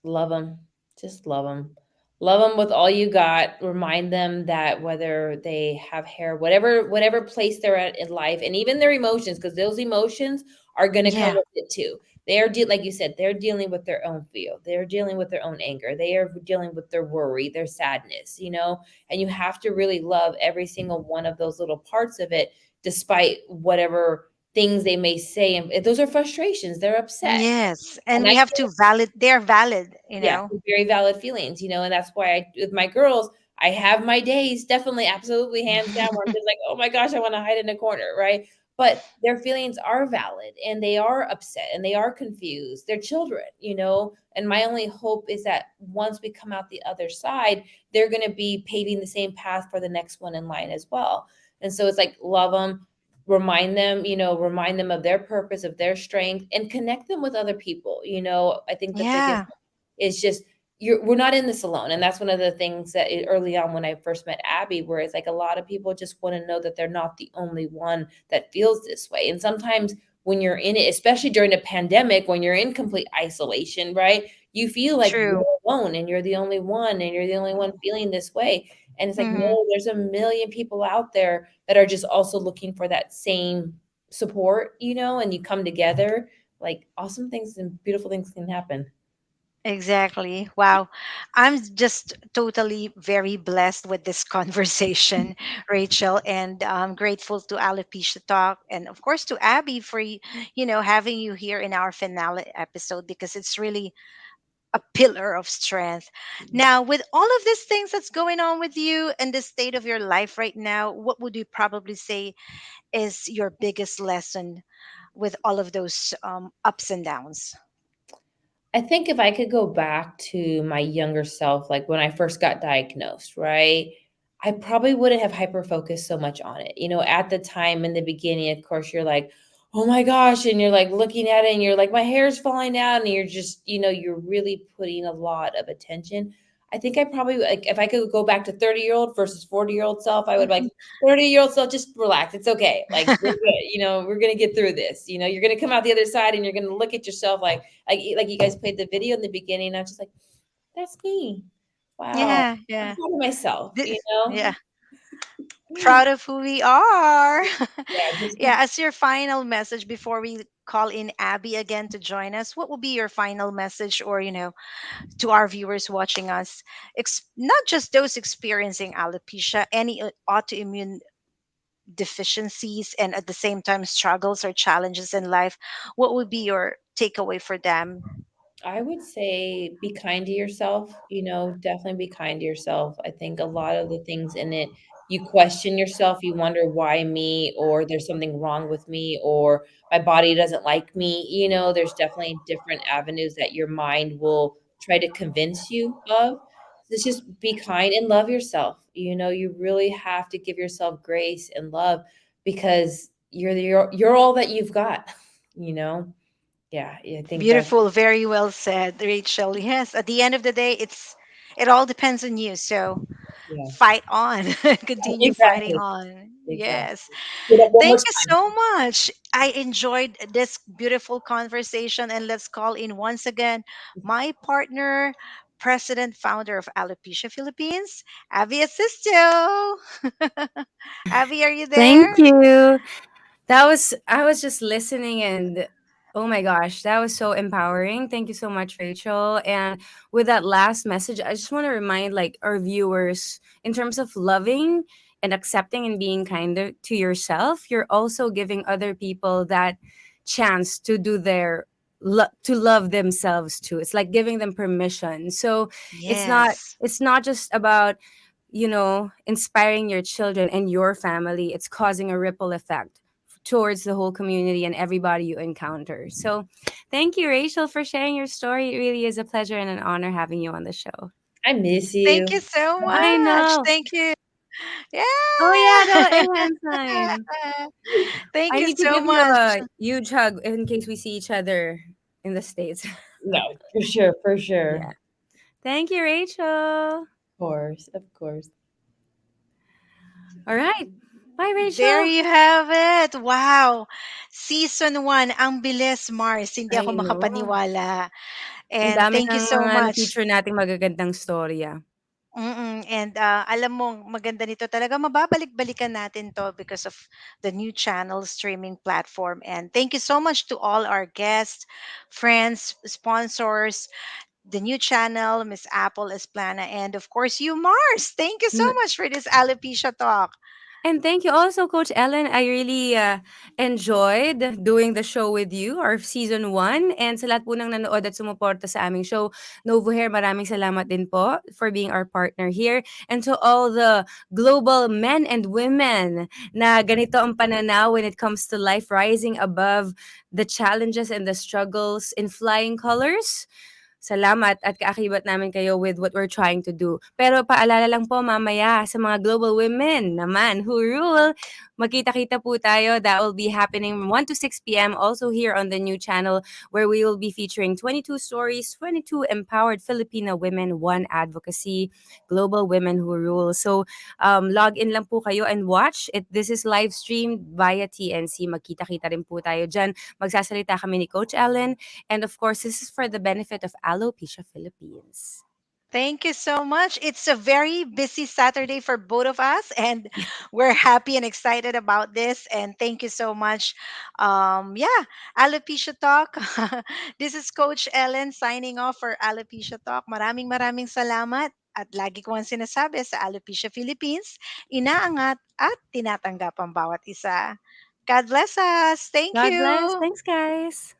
Speaker 8: Love them. Just love them. Love them with all you got. Remind them that whether they have hair, whatever place they're at in life, and even their emotions, because those emotions are going to come
Speaker 4: Yeah.
Speaker 8: with it too. Like you said, they're dealing with their own feel. They're dealing with their own anger. They are dealing with their worry, their sadness, and you have to really love every single one of those little parts of it, despite whatever things they may say. And those are frustrations. They're upset.
Speaker 4: Yes, and
Speaker 8: And I
Speaker 4: we have to valid. They're valid,
Speaker 8: yeah, very valid feelings, and that's why with my girls, I have my days, definitely, absolutely, hands down, where I'm just like, oh my gosh, I want to hide in a corner, right? But their feelings are valid and they are upset and they are confused. They're children, and my only hope is that once we come out the other side, they're going to be paving the same path for the next one in line as well. And so it's like, love them, remind them of their purpose, of their strength, and connect them with other people. I think the biggest
Speaker 4: Yeah.
Speaker 8: is just we're not in this alone. And that's one of the things that early on when I first met Abby, where it's like a lot of people just want to know that they're not the only one that feels this way. And sometimes when you're in it, especially during a pandemic, when you're in complete isolation, right? You feel like
Speaker 4: True.
Speaker 8: you're alone and you're the only one and you're the only one feeling this way. And it's like,
Speaker 4: Hmm.
Speaker 8: no, there's a million people out there that are just also looking for that same support, and you come together, like awesome things and beautiful things can happen.
Speaker 4: Exactly. Wow. I'm just totally very blessed with this conversation, Rachel, and I'm grateful to Alopecia Talk and of course to Abby for having you here in our finale episode, because it's really a pillar of strength. Now, with all of these things that's going on with you and the state of your life right now, what would you probably say is your biggest lesson with all of those ups and downs?
Speaker 8: I think if I could go back to my younger self, like when I first got diagnosed, right? I probably wouldn't have hyper focused so much on it. At the time in the beginning, of course, you're like, oh my gosh. And you're like looking at it and you're like, my hair's falling out. And you're just, you're really putting a lot of attention. I think I probably, like, if I could go back to 30-year-old versus 40-year-old self, I would like 30-year-old self, just relax. It's okay. Like, we're good. We're going to get through this. You're going to come out the other side and you're going to look at yourself like you guys played the video in the beginning. I was just like, that's me. Wow.
Speaker 4: Yeah,
Speaker 8: I'm
Speaker 4: yeah.
Speaker 8: proud of myself,
Speaker 4: Th- yeah.
Speaker 8: Yeah.
Speaker 4: Proud of who we are.
Speaker 8: Yeah, just
Speaker 4: Yeah, as your final message before we call in Abby again to join us, what will be your final message, or, to our viewers watching us, not just those experiencing alopecia, any autoimmune deficiencies, and at the same time struggles or challenges in life? What would be your takeaway for them?
Speaker 8: I would say be kind to yourself, definitely be kind to yourself. I think a lot of the things in it, you question yourself, you wonder why me, or there's something wrong with me, or my body doesn't like me. There's definitely different avenues that your mind will try to convince you of. It's just be kind and love yourself. You really have to give yourself grace and love because you're all that you've got, you know? Yeah, I think that's
Speaker 4: Beautiful, very well said, Rachel. Yes, at the end of the day, it all depends on you. So
Speaker 8: yeah.
Speaker 4: fight on, continue fighting
Speaker 8: Exactly,
Speaker 4: on.
Speaker 8: exactly.
Speaker 4: Yes.
Speaker 8: Get up one more
Speaker 4: Thank you
Speaker 8: time.
Speaker 4: so much. I enjoyed this beautiful conversation. And let's call in once again my partner, president, founder of Alopecia Philippines, Avi Asistio. Avi, are you
Speaker 3: Thank
Speaker 4: there?
Speaker 3: you. I was just listening, and oh my gosh, that was so empowering. Thank you so much, Rachel. And with that last message, I just want to remind like our viewers, in terms of loving and accepting and being kinder to yourself, you're also giving other people that chance to do their to love themselves too. It's like giving them permission. So
Speaker 4: Yes.
Speaker 3: it's not just about, inspiring your children and your family. It's causing a ripple effect towards the whole community and everybody you encounter. So thank you, Rachel, for sharing your story. It really is a pleasure and an honor having you on the show.
Speaker 8: I miss
Speaker 4: Thank you
Speaker 8: you.
Speaker 4: so
Speaker 3: I
Speaker 4: much.
Speaker 3: know.
Speaker 4: Thank you.
Speaker 3: Oh yeah, go
Speaker 4: Yeah.
Speaker 3: ahead, sign.
Speaker 4: Thank
Speaker 3: I
Speaker 4: you
Speaker 3: need to
Speaker 4: so
Speaker 3: give you
Speaker 4: much.
Speaker 3: a huge hug in case we see each other in the States.
Speaker 8: No, for sure, for sure.
Speaker 3: Yeah. Thank you, Rachel.
Speaker 8: Of course, of course.
Speaker 3: All right. Bye,
Speaker 4: There
Speaker 3: Rachel.
Speaker 4: you have it. Wow. Season 1, ang bilis, Mars. Hindi
Speaker 3: I
Speaker 4: ako
Speaker 3: know.
Speaker 4: makapaniwala.
Speaker 3: Ang
Speaker 4: And
Speaker 3: dami
Speaker 4: thank you
Speaker 3: ng
Speaker 4: so
Speaker 3: mga
Speaker 4: much.
Speaker 3: na-feature nating magagandang storya.
Speaker 4: And alam mo, maganda nito talaga. Mababalik-balikan natin to because of the new channel streaming platform. And thank you so much to all our guests, friends, sponsors, the new channel, Miss Apple Esplana, and of course you, Mars. Thank you so much for this alopecia talk.
Speaker 3: And thank you also, Coach Ellen. I really enjoyed doing the show with you, our season 1. And sa lahat po ng nanood at sumuporta sa aming show, Novu Hair, maraming salamat din po for being our partner here. And to all the global men and women na ganito ang pananaw when it comes to life, rising above the challenges and the struggles in flying colors. Salamat at kaakibat namin kayo with what we're trying to do. Pero paalala lang po mamaya sa mga global women naman who rule, magkita-kita po tayo. That will be happening 1 to 6 p.m. also here on the new channel where we will be featuring 22 stories, 22 empowered Filipino women, one advocacy, global women who rule. So log in lang po kayo and watch. This is live streamed via TNC. Magkita-kita rin po tayo dyan. Magsasalita kami ni Coach Ellen. And of course, this is for the benefit of Alopecia Philippines.
Speaker 4: Thank you so much. It's a very busy Saturday for both of us, and we're happy and excited about this. And thank you so much. Yeah, Alopecia Talk. This is Coach Ellen signing off for Alopecia Talk. Maraming salamat. At lagi ko ang sinasabi sa Alopecia Philippines, inaangat at tinatanggap ang bawat isa. God bless us. Thank
Speaker 3: God bless.
Speaker 4: you.
Speaker 3: Thanks, guys.